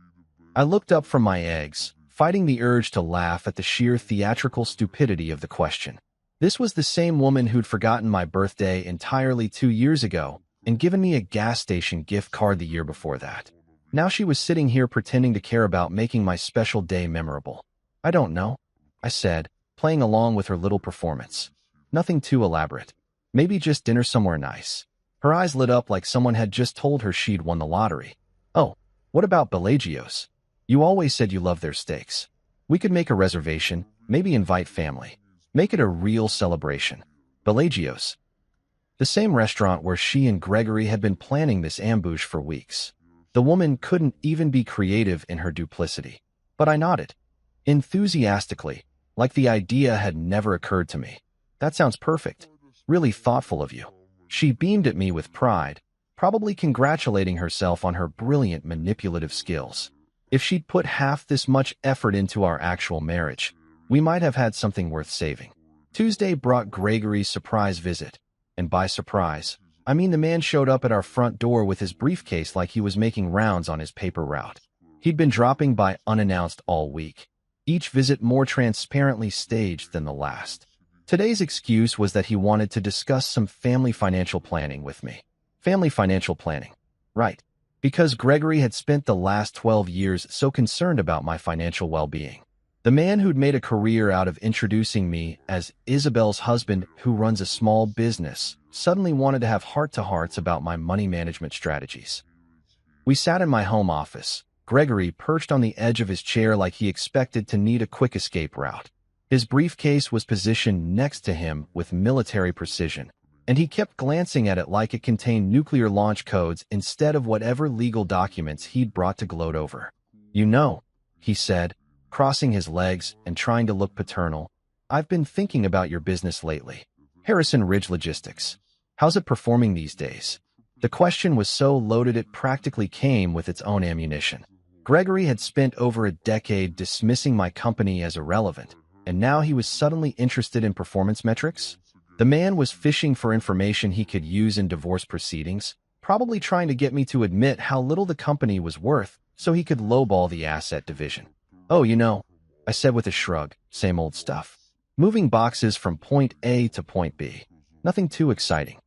I looked up from my eggs, fighting the urge to laugh at the sheer theatrical stupidity of the question. This was the same woman who'd forgotten my birthday entirely 2 years ago and given me a gas station gift card the year before that. Now she was sitting here pretending to care about making my special day memorable. "I don't know," I said, playing along with her little performance. "Nothing too elaborate. Maybe just dinner somewhere nice." Her eyes lit up like someone had just told her she'd won the lottery. "Oh, what about Bellagio's? You always said you loved their steaks. We could make a reservation, maybe invite family. Make it a real celebration." Bellagio's. The same restaurant where she and Gregory had been planning this ambush for weeks. The woman couldn't even be creative in her duplicity. But I nodded, enthusiastically, like the idea had never occurred to me. "That sounds perfect. Really thoughtful of you." She beamed at me with pride, probably congratulating herself on her brilliant manipulative skills. If she'd put half this much effort into our actual marriage, we might have had something worth saving. Tuesday brought Gregory's surprise visit. And by surprise, I mean the man showed up at our front door with his briefcase like he was making rounds on his paper route. He'd been dropping by unannounced all week, each visit more transparently staged than the last. Today's excuse was that he wanted to discuss some family financial planning with me. Family financial planning. Right. Because Gregory had spent the last 12 years so concerned about my financial well-being. The man who'd made a career out of introducing me as Isabel's husband who runs a small business suddenly wanted to have heart-to-hearts about my money management strategies. We sat in my home office, Gregory perched on the edge of his chair like he expected to need a quick escape route. His briefcase was positioned next to him with military precision, and he kept glancing at it like it contained nuclear launch codes instead of whatever legal documents he'd brought to gloat over. "You know," he said, crossing his legs and trying to look paternal, "I've been thinking about your business lately. Harrison Ridge Logistics. How's it performing these days?" The question was so loaded it practically came with its own ammunition. Gregory had spent over a decade dismissing my company as irrelevant, and now he was suddenly interested in performance metrics? The man was fishing for information he could use in divorce proceedings, probably trying to get me to admit how little the company was worth so he could lowball the asset division. "Oh, you know," I said with a shrug, "same old stuff. Moving boxes from point A to point B. Nothing too exciting."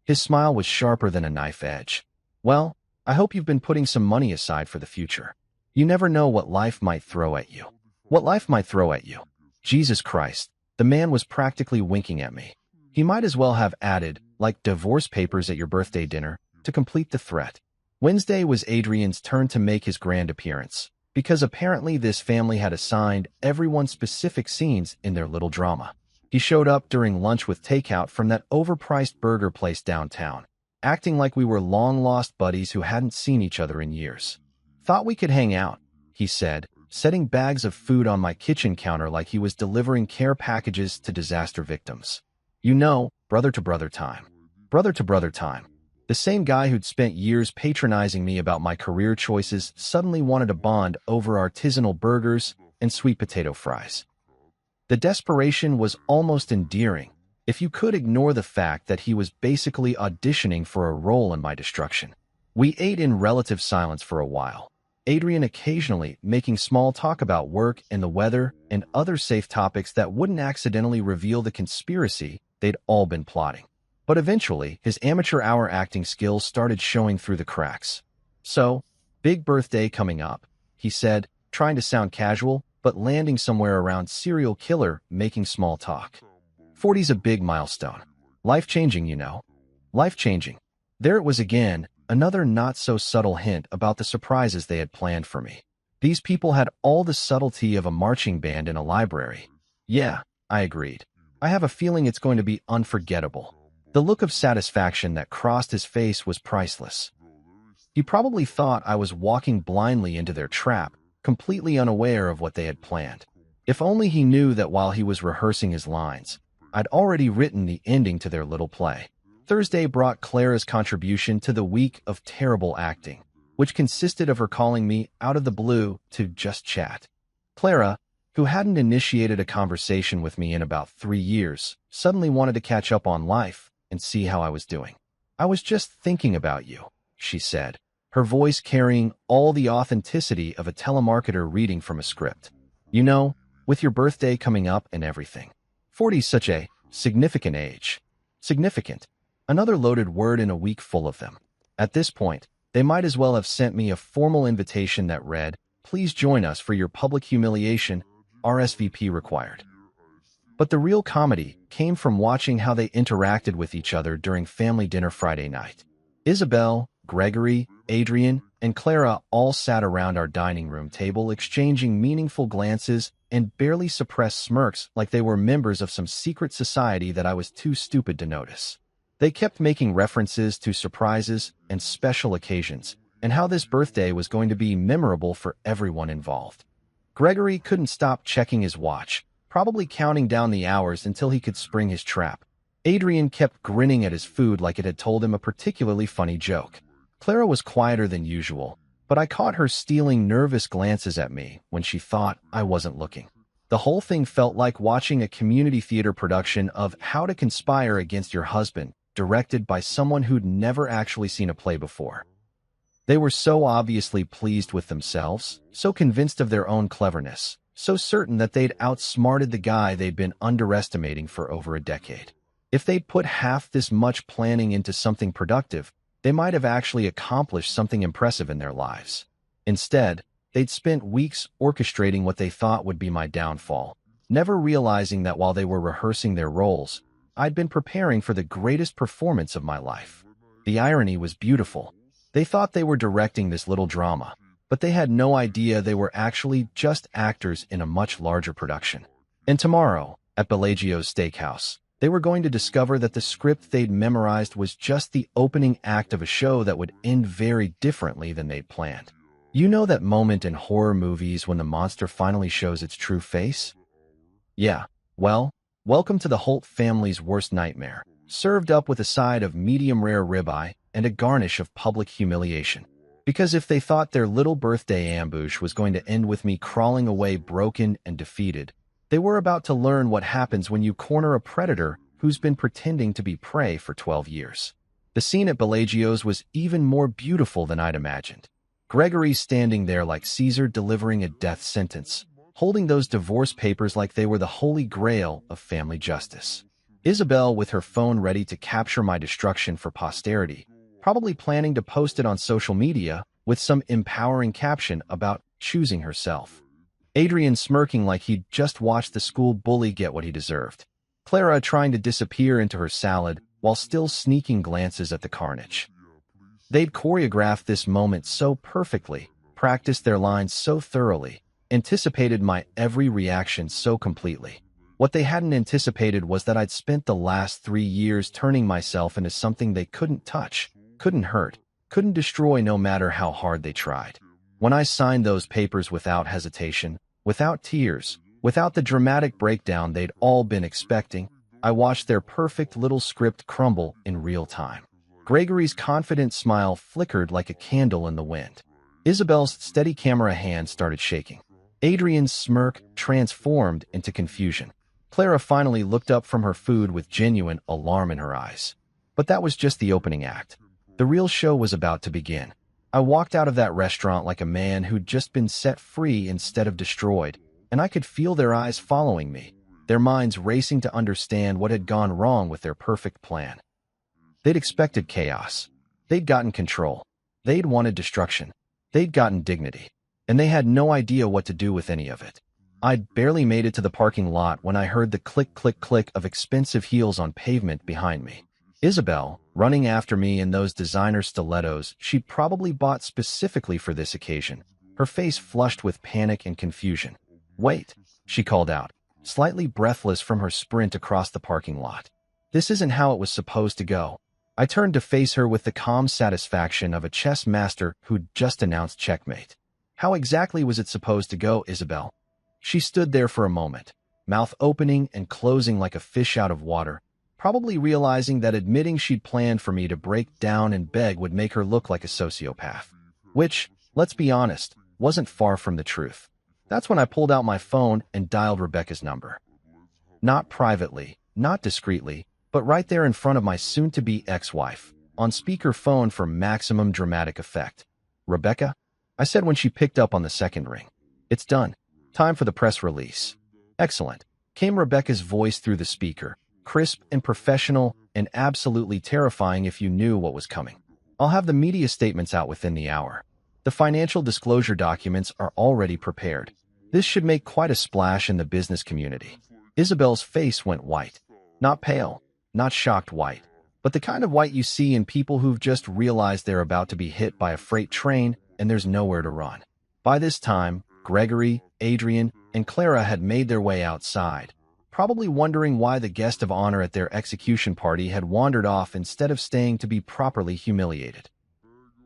His smile was sharper than a knife edge. "Well, I hope you've been putting some money aside for the future. You never know what life might throw at you." What life might throw at you? Jesus Christ, the man was practically winking at me. He might as well have added, like divorce papers at your birthday dinner, to complete the threat. Wednesday was Adrian's turn to make his grand appearance, because apparently this family had assigned everyone specific scenes in their little drama. He showed up during lunch with takeout from that overpriced burger place downtown, acting like we were long-lost buddies who hadn't seen each other in years. "Thought we could hang out," he said, setting bags of food on my kitchen counter like he was delivering care packages to disaster victims. "You know, brother-to-brother time. Brother-to-brother time." The same guy who'd spent years patronizing me about my career choices suddenly wanted to bond over artisanal burgers and sweet potato fries. The desperation was almost endearing, if you could ignore the fact that he was basically auditioning for a role in my destruction. We ate in relative silence for a while, Adrian occasionally making small talk about work and the weather and other safe topics that wouldn't accidentally reveal the conspiracy they'd all been plotting. But eventually, his amateur hour acting skills started showing through the cracks. So, big birthday coming up, he said, trying to sound casual, but landing somewhere around serial killer making small talk. 40's a big milestone. Life-changing, you know. Life-changing. There it was again, another not-so-subtle hint about the surprises they had planned for me. These people had all the subtlety of a marching band in a library. Yeah, I agreed. I have a feeling it's going to be unforgettable. The look of satisfaction that crossed his face was priceless. He probably thought I was walking blindly into their trap, completely unaware of what they had planned. If only he knew that while he was rehearsing his lines, I'd already written the ending to their little play. Thursday brought Clara's contribution to the week of terrible acting, which consisted of her calling me out of the blue to just chat. Clara, who hadn't initiated a conversation with me in about 3 years, suddenly wanted to catch up on life and see how I was doing. "I was just thinking about you," she said, her voice carrying all the authenticity of a telemarketer reading from a script. "You know, with your birthday coming up and everything. 40's such a significant age." Significant. Another loaded word in a week full of them. At this point, they might as well have sent me a formal invitation that read, "Please join us for your public humiliation, RSVP required." But the real comedy came from watching how they interacted with each other during family dinner Friday night. Isabel, Gregory, Adrian, and Clara all sat around our dining room table exchanging meaningful glances and barely suppressed smirks like they were members of some secret society that I was too stupid to notice. They kept making references to surprises and special occasions, and how this birthday was going to be memorable for everyone involved. Gregory couldn't stop checking his watch, probably counting down the hours until he could spring his trap. Adrian kept grinning at his food like it had told him a particularly funny joke. Clara was quieter than usual, but I caught her stealing nervous glances at me when she thought I wasn't looking. The whole thing felt like watching a community theater production of How to Conspire Against Your Husband, directed by someone who'd never actually seen a play before. They were so obviously pleased with themselves, so convinced of their own cleverness, so certain that they'd outsmarted the guy they'd been underestimating for over a decade. If they'd put half this much planning into something productive, they might have actually accomplished something impressive in their lives. Instead, they'd spent weeks orchestrating what they thought would be my downfall, never realizing that while they were rehearsing their roles, I'd been preparing for the greatest performance of my life. The irony was beautiful. They thought they were directing this little drama, but they had no idea they were actually just actors in a much larger production. And tomorrow, at Bellagio's Steakhouse, they were going to discover that the script they'd memorized was just the opening act of a show that would end very differently than they'd planned. You know that moment in horror movies when the monster finally shows its true face? Yeah, well, welcome to the Holt family's worst nightmare, served up with a side of medium-rare ribeye and a garnish of public humiliation. Because if they thought their little birthday ambush was going to end with me crawling away broken and defeated, they were about to learn what happens when you corner a predator who's been pretending to be prey for 12 years. The scene at Bellagio's was even more beautiful than I'd imagined. Gregory standing there like Caesar delivering a death sentence, holding those divorce papers like they were the holy grail of family justice. Isabel with her phone ready to capture my destruction for posterity, probably planning to post it on social media with some empowering caption about choosing herself. Adrian smirking like he'd just watched the school bully get what he deserved. Clara trying to disappear into her salad while still sneaking glances at the carnage. They'd choreographed this moment so perfectly, practiced their lines so thoroughly, anticipated my every reaction so completely. What they hadn't anticipated was that I'd spent the last 3 years turning myself into something they couldn't touch, couldn't hurt, couldn't destroy no matter how hard they tried. When I signed those papers without hesitation, without tears, without the dramatic breakdown they'd all been expecting, I watched their perfect little script crumble in real time. Gregory's confident smile flickered like a candle in the wind. Isabel's steady camera hand started shaking. Adrian's smirk transformed into confusion. Clara finally looked up from her food with genuine alarm in her eyes. But that was just the opening act. The real show was about to begin. I walked out of that restaurant like a man who'd just been set free instead of destroyed, and I could feel their eyes following me, their minds racing to understand what had gone wrong with their perfect plan. They'd expected chaos. They'd gotten control. They'd wanted destruction. They'd gotten dignity. And they had no idea what to do with any of it. I'd barely made it to the parking lot when I heard the click, click, click of expensive heels on pavement behind me. Isabel, running after me in those designer stilettos she'd probably bought specifically for this occasion, her face flushed with panic and confusion. "Wait," she called out, slightly breathless from her sprint across the parking lot. "This isn't how it was supposed to go." I turned to face her with the calm satisfaction of a chess master who'd just announced checkmate. "How exactly was it supposed to go, Isabel?" She stood there for a moment, mouth opening and closing like a fish out of water, probably realizing that admitting she'd planned for me to break down and beg would make her look like a sociopath. Which, let's be honest, wasn't far from the truth. That's when I pulled out my phone and dialed Rebecca's number. Not privately, not discreetly, but right there in front of my soon-to-be ex-wife, on speakerphone for maximum dramatic effect. "Rebecca?" I said when she picked up on the second ring. "It's done. Time for the press release." "Excellent," came Rebecca's voice through the speaker, crisp and professional and absolutely terrifying if you knew what was coming. "I'll have the media statements out within the hour. The financial disclosure documents are already prepared. This should make quite a splash in the business community." Isabel's face went white. Not pale, not shocked white, but the kind of white you see in people who've just realized they're about to be hit by a freight train and there's nowhere to run. By this time, Gregory, Adrian, and Clara had made their way outside, probably wondering why the guest of honor at their execution party had wandered off instead of staying to be properly humiliated.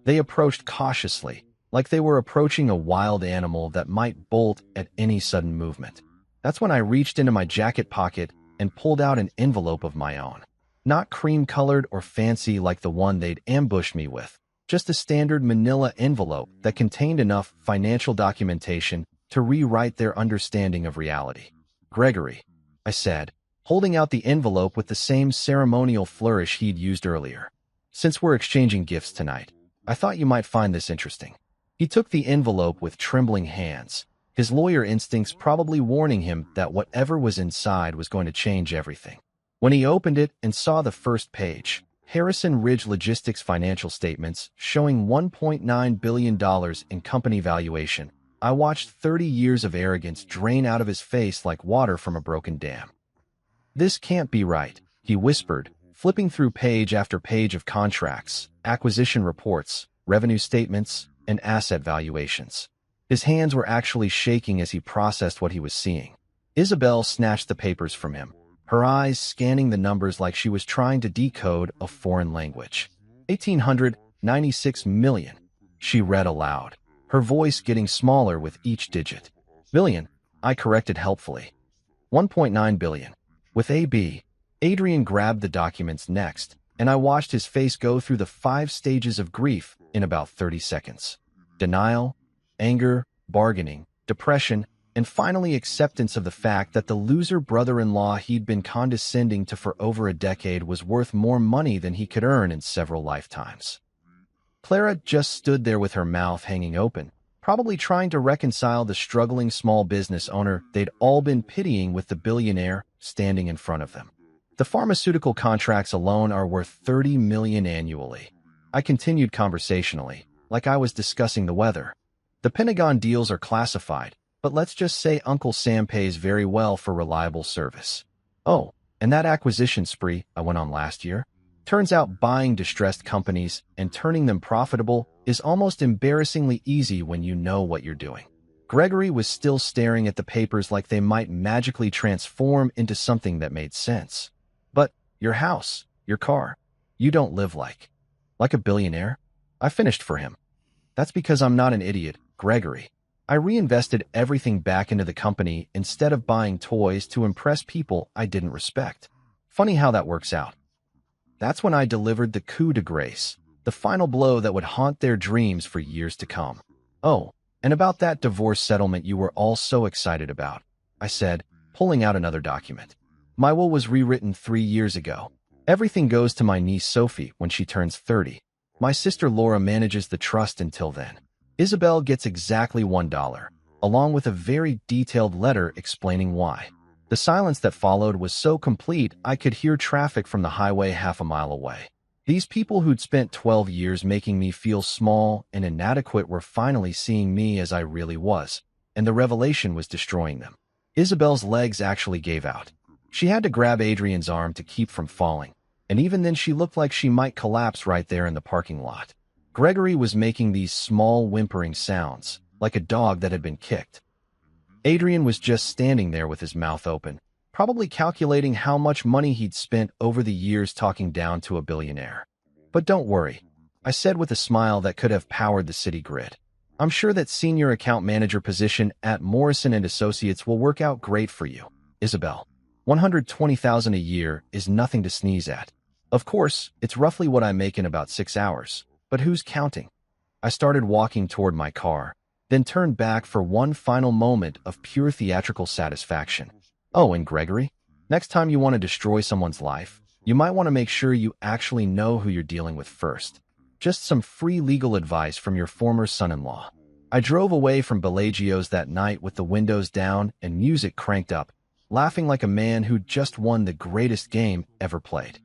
They approached cautiously, like they were approaching a wild animal that might bolt at any sudden movement. That's when I reached into my jacket pocket and pulled out an envelope of my own. Not cream-colored or fancy like the one they'd ambushed me with, just a standard manila envelope that contained enough financial documentation to rewrite their understanding of reality. "Gregory," I said, holding out the envelope with the same ceremonial flourish he'd used earlier. "Since we're exchanging gifts tonight, I thought you might find this interesting." He took the envelope with trembling hands, his lawyer instincts probably warning him that whatever was inside was going to change everything. When he opened it and saw the first page, Harrison Ridge Logistics financial statements showing $1.9 billion in company valuation, I watched 30 years of arrogance drain out of his face like water from a broken dam. "This can't be right," he whispered, flipping through page after page of contracts, acquisition reports, revenue statements, and asset valuations. His hands were actually shaking as he processed what he was seeing. Isabel snatched the papers from him, her eyes scanning the numbers like she was trying to decode a foreign language. $1,896 million, she read aloud, her voice getting smaller with each digit. "Billion," I corrected helpfully. $1.9 billion. With AB, Adrian grabbed the documents next, and I watched his face go through the 5 stages of grief in about 30 seconds. Denial, anger, bargaining, depression, and finally acceptance of the fact that the loser brother-in-law he'd been condescending to for over a decade was worth more money than he could earn in several lifetimes. Clara just stood there with her mouth hanging open, probably trying to reconcile the struggling small business owner they'd all been pitying with the billionaire standing in front of them. "The pharmaceutical contracts alone are worth $30 million annually," I continued conversationally, like I was discussing the weather. "The Pentagon deals are classified, but let's just say Uncle Sam pays very well for reliable service." "Oh, and that acquisition spree I went on last year? Turns out buying distressed companies and turning them profitable is almost embarrassingly easy when you know what you're doing." Gregory was still staring at the papers like they might magically transform into something that made sense. "But your house, your car, you don't live like a billionaire?" I finished for him. "That's because I'm not an idiot, Gregory. I reinvested everything back into the company instead of buying toys to impress people I didn't respect. Funny how that works out." That's when I delivered the coup de grace, the final blow that would haunt their dreams for years to come. "Oh, and about that divorce settlement you were all so excited about," I said, pulling out another document. "My will was rewritten 3 years ago. Everything goes to my niece Sophie when she turns 30. My sister Laura manages the trust until then. Isabel gets exactly $1, along with a very detailed letter explaining why." The silence that followed was so complete I could hear traffic from the highway half a mile away. These people who'd spent 12 years making me feel small and inadequate were finally seeing me as I really was, and the revelation was destroying them. Isabel's legs actually gave out. She had to grab Adrian's arm to keep from falling, and even then she looked like she might collapse right there in the parking lot. Gregory was making these small whimpering sounds, like a dog that had been kicked. Adrian was just standing there with his mouth open, probably calculating how much money he'd spent over the years talking down to a billionaire. But don't worry, I said with a smile that could have powered the city grid. I'm sure that senior account manager position at Morrison & Associates will work out great for you, Isabel. $120,000 a year is nothing to sneeze at. Of course, it's roughly what I make in about 6 hours, but who's counting? I started walking toward my car, then turned back for one final moment of pure theatrical satisfaction. Oh, and Gregory, next time you want to destroy someone's life, you might want to make sure you actually know who you're dealing with first. Just some free legal advice from your former son-in-law. I drove away from Bellagio's that night with the windows down and music cranked up, laughing like a man who'd just won the greatest game ever played.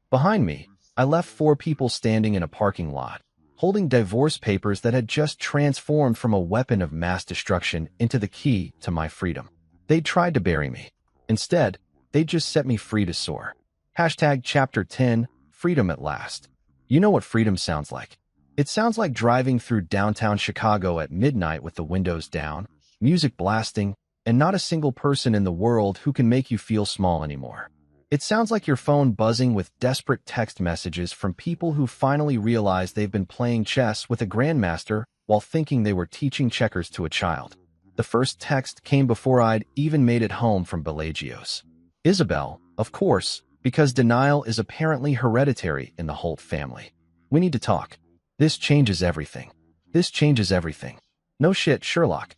Behind me, I left 4 people standing in a parking lot, holding divorce papers that had just transformed from a weapon of mass destruction into the key to my freedom. They'd tried to bury me. Instead, they'd just set me free to soar. Hashtag Chapter 10, Freedom at Last. You know what freedom sounds like. It sounds like driving through downtown Chicago at midnight with the windows down, music blasting, and not a single person in the world who can make you feel small anymore. It sounds like your phone buzzing with desperate text messages from people who finally realized they've been playing chess with a grandmaster while thinking they were teaching checkers to a child. The first text came before I'd even made it home from Bellagio's. Isabel, of course, because denial is apparently hereditary in the Holt family. We need to talk. This changes everything. This changes everything. No shit, Sherlock.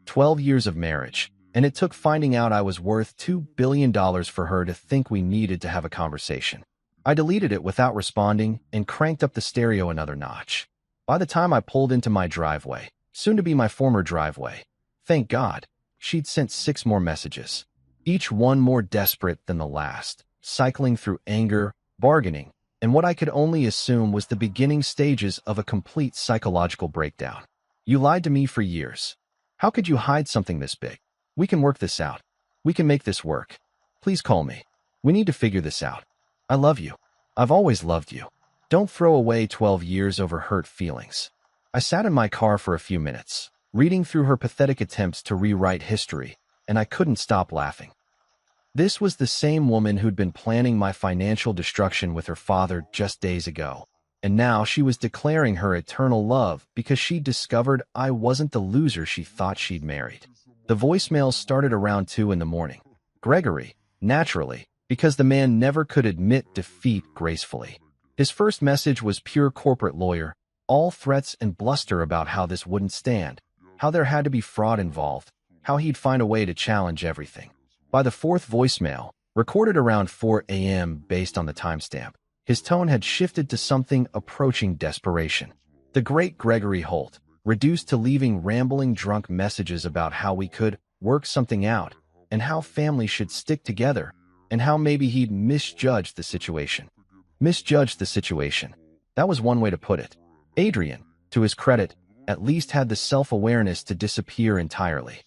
12 years of marriage, and it took finding out I was worth $2 billion for her to think we needed to have a conversation. I deleted it without responding and cranked up the stereo another notch. By the time I pulled into my driveway, soon to be my former driveway, thank God, she'd sent 6 more messages, each one more desperate than the last, cycling through anger, bargaining, and what I could only assume was the beginning stages of a complete psychological breakdown. You lied to me for years. How could you hide something this big? We can work this out. We can make this work. Please call me. We need to figure this out. I love you. I've always loved you. Don't throw away 12 years over hurt feelings. I sat in my car for a few minutes, reading through her pathetic attempts to rewrite history, and I couldn't stop laughing. This was the same woman who'd been planning my financial destruction with her father just days ago, and now she was declaring her eternal love because she'd discovered I wasn't the loser she thought she'd married. The voicemails started around 2 in the morning. Gregory, naturally, because the man never could admit defeat gracefully. His first message was pure corporate lawyer, all threats and bluster about how this wouldn't stand, how there had to be fraud involved, how he'd find a way to challenge everything. By the 4th voicemail, recorded around 4 a.m. based on the timestamp, his tone had shifted to something approaching desperation. The great Gregory Holt, reduced to leaving rambling drunk messages about how we could work something out, and how families should stick together, and how maybe he'd misjudged the situation. Misjudged the situation. That was one way to put it. Adrian, to his credit, at least had the self-awareness to disappear entirely.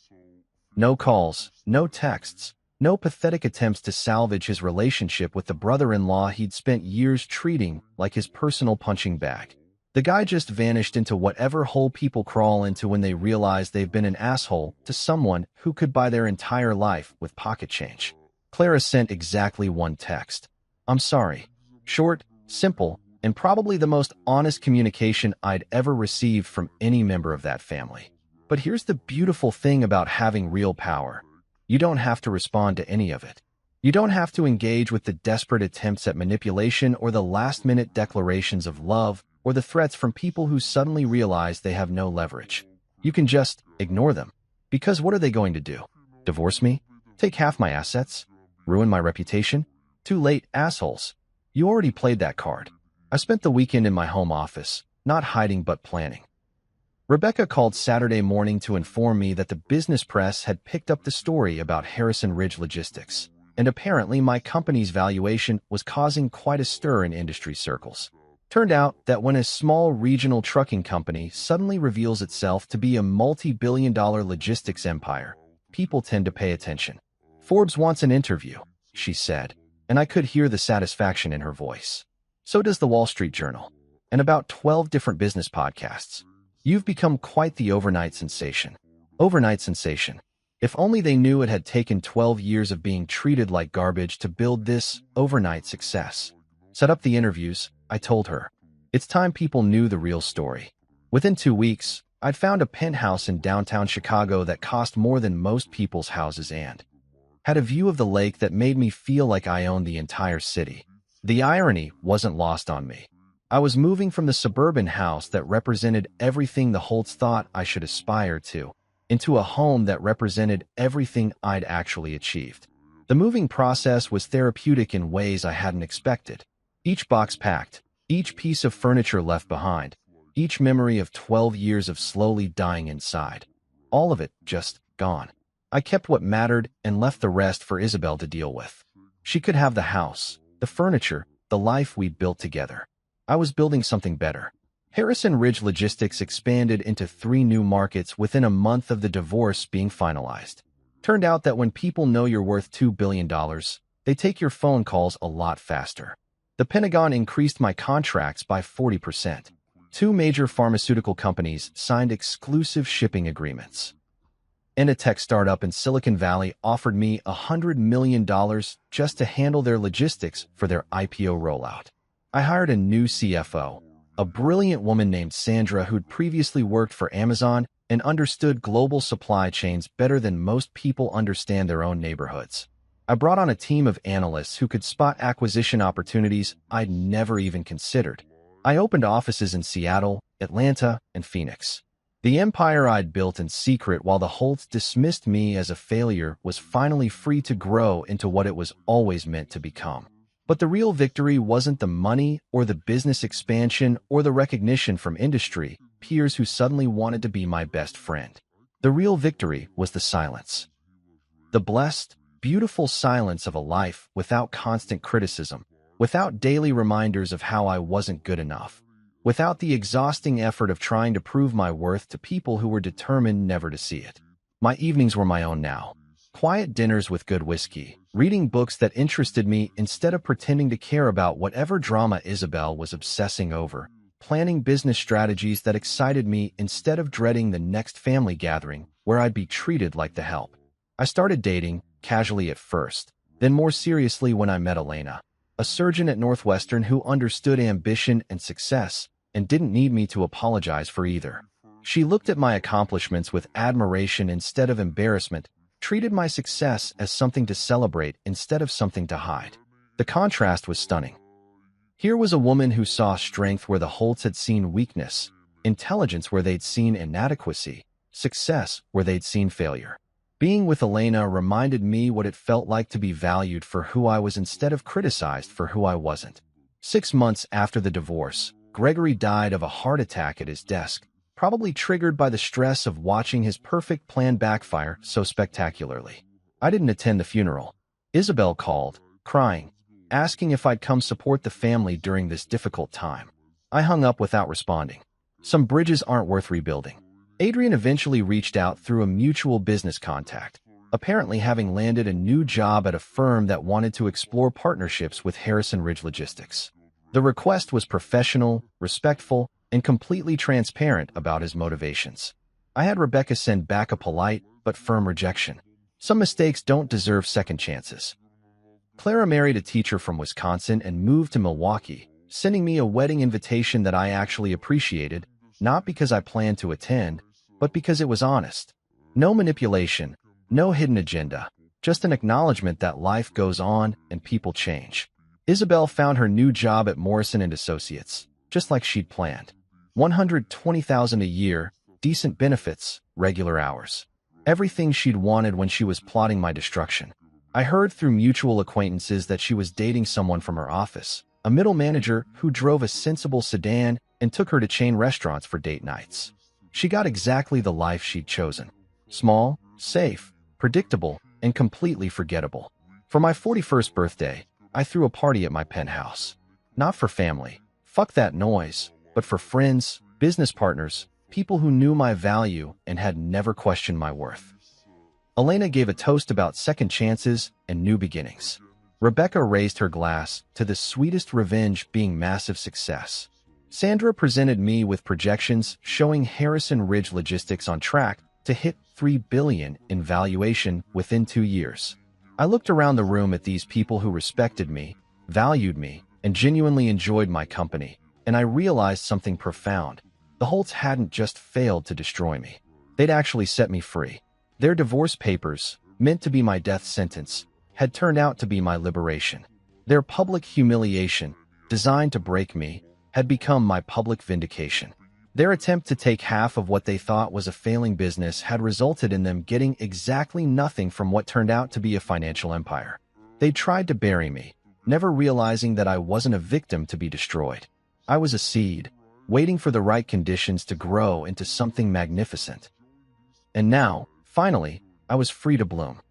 No calls, no texts, no pathetic attempts to salvage his relationship with the brother-in-law he'd spent years treating like his personal punching bag. The guy just vanished into whatever hole people crawl into when they realize they've been an asshole to someone who could buy their entire life with pocket change. Clara sent exactly one text. I'm sorry. Short, simple, and probably the most honest communication I'd ever received from any member of that family. But here's the beautiful thing about having real power. You don't have to respond to any of it. You don't have to engage with the desperate attempts at manipulation or the last-minute declarations of love or the threats from people who suddenly realize they have no leverage. You can just ignore them. Because what are they going to do? Divorce me? Take half my assets? Ruin my reputation? Too late, assholes. You already played that card. I spent the weekend in my home office, not hiding but planning. Rebecca called Saturday morning to inform me that the business press had picked up the story about Harrison Ridge Logistics. and apparently my company's valuation was causing quite a stir in industry circles. Turned out that when a small regional trucking company suddenly reveals itself to be a multi-billion-dollar logistics empire, people tend to pay attention. "Forbes wants an interview," she said, and I could hear the satisfaction in her voice. "So does the Wall Street Journal, and about 12 different business podcasts. You've become quite the overnight sensation." Overnight sensation. If only they knew it had taken 12 years of being treated like garbage to build this overnight success. "Set up the interviews," I told her. "It's time people knew the real story." Within 2 weeks, I'd found a penthouse in downtown Chicago that cost more than most people's houses and had a view of the lake that made me feel like I owned the entire city. The irony wasn't lost on me. I was moving from the suburban house that represented everything the Holtz thought I should aspire to, into a home that represented everything I'd actually achieved. The moving process was therapeutic in ways I hadn't expected. Each box packed, each piece of furniture left behind, each memory of 12 years of slowly dying inside. All of it just gone. I kept what mattered and left the rest for Isabel to deal with. She could have the house, the furniture, the life we'd built together. I was building something better. Harrison Ridge Logistics expanded into 3 new markets within a month of the divorce being finalized. Turned out that when people know you're worth $2 billion, they take your phone calls a lot faster. The Pentagon increased my contracts by 40%. 2 major pharmaceutical companies signed exclusive shipping agreements. And a tech startup in Silicon Valley offered me $100 million just to handle their logistics for their IPO rollout. I hired a new CFO, a brilliant woman named Sandra who'd previously worked for Amazon and understood global supply chains better than most people understand their own neighborhoods. I brought on a team of analysts who could spot acquisition opportunities I'd never even considered. I opened offices in Seattle, Atlanta, and Phoenix. The empire I'd built in secret while the Holtz dismissed me as a failure was finally free to grow into what it was always meant to become. But the real victory wasn't the money or the business expansion or the recognition from industry peers who suddenly wanted to be my best friend. The real victory was the silence. The blessed, beautiful silence of a life without constant criticism, without daily reminders of how I wasn't good enough, without the exhausting effort of trying to prove my worth to people who were determined never to see it. My evenings were my own now. Quiet dinners with good whiskey, reading books that interested me instead of pretending to care about whatever drama Isabel was obsessing over, planning business strategies that excited me instead of dreading the next family gathering where I'd be treated like the help. I started dating, casually at first, then more seriously when I met Elena, a surgeon at Northwestern who understood ambition and success and didn't need me to apologize for either. She looked at my accomplishments with admiration instead of embarrassment, treated my success as something to celebrate instead of something to hide. The contrast was stunning. Here was a woman who saw strength where the Holtz had seen weakness, intelligence where they'd seen inadequacy, success where they'd seen failure. Being with Elena reminded me what it felt like to be valued for who I was instead of criticized for who I wasn't. 6 months after the divorce, Gregory died of a heart attack at his desk, probably triggered by the stress of watching his perfect plan backfire so spectacularly. I didn't attend the funeral. Isabel called, crying, asking if I'd come support the family during this difficult time. I hung up without responding. Some bridges aren't worth rebuilding. Adrian eventually reached out through a mutual business contact, apparently having landed a new job at a firm that wanted to explore partnerships with Harrison Ridge Logistics. The request was professional, respectful, and completely transparent about his motivations. I had Rebecca send back a polite but firm rejection. Some mistakes don't deserve second chances. Clara married a teacher from Wisconsin and moved to Milwaukee, sending me a wedding invitation that I actually appreciated, not because I planned to attend, but because it was honest. No manipulation, no hidden agenda, just an acknowledgement that life goes on and people change. Isabel found her new job at Morrison & Associates, just like she'd planned. $120,000 a year, decent benefits, regular hours. Everything she'd wanted when she was plotting my destruction. I heard through mutual acquaintances that she was dating someone from her office, a middle manager who drove a sensible sedan and took her to chain restaurants for date nights. She got exactly the life she'd chosen. Small, safe, predictable, and completely forgettable. For my 41st birthday, I threw a party at my penthouse. Not for family, fuck that noise, but for friends, business partners, people who knew my value and had never questioned my worth. Elena gave a toast about second chances and new beginnings. Rebecca raised her glass to the sweetest revenge being massive success. Sandra presented me with projections showing Harrison Ridge Logistics on track to hit $3 billion in valuation within 2 years. I looked around the room at these people who respected me, valued me, and genuinely enjoyed my company, and I realized something profound. The Holts hadn't just failed to destroy me. They'd actually set me free. Their divorce papers, meant to be my death sentence, had turned out to be my liberation. Their public humiliation, designed to break me, had become my public vindication. Their attempt to take half of what they thought was a failing business had resulted in them getting exactly nothing from what turned out to be a financial empire. They tried to bury me, never realizing that I wasn't a victim to be destroyed. I was a seed, waiting for the right conditions to grow into something magnificent. And now, finally, I was free to bloom.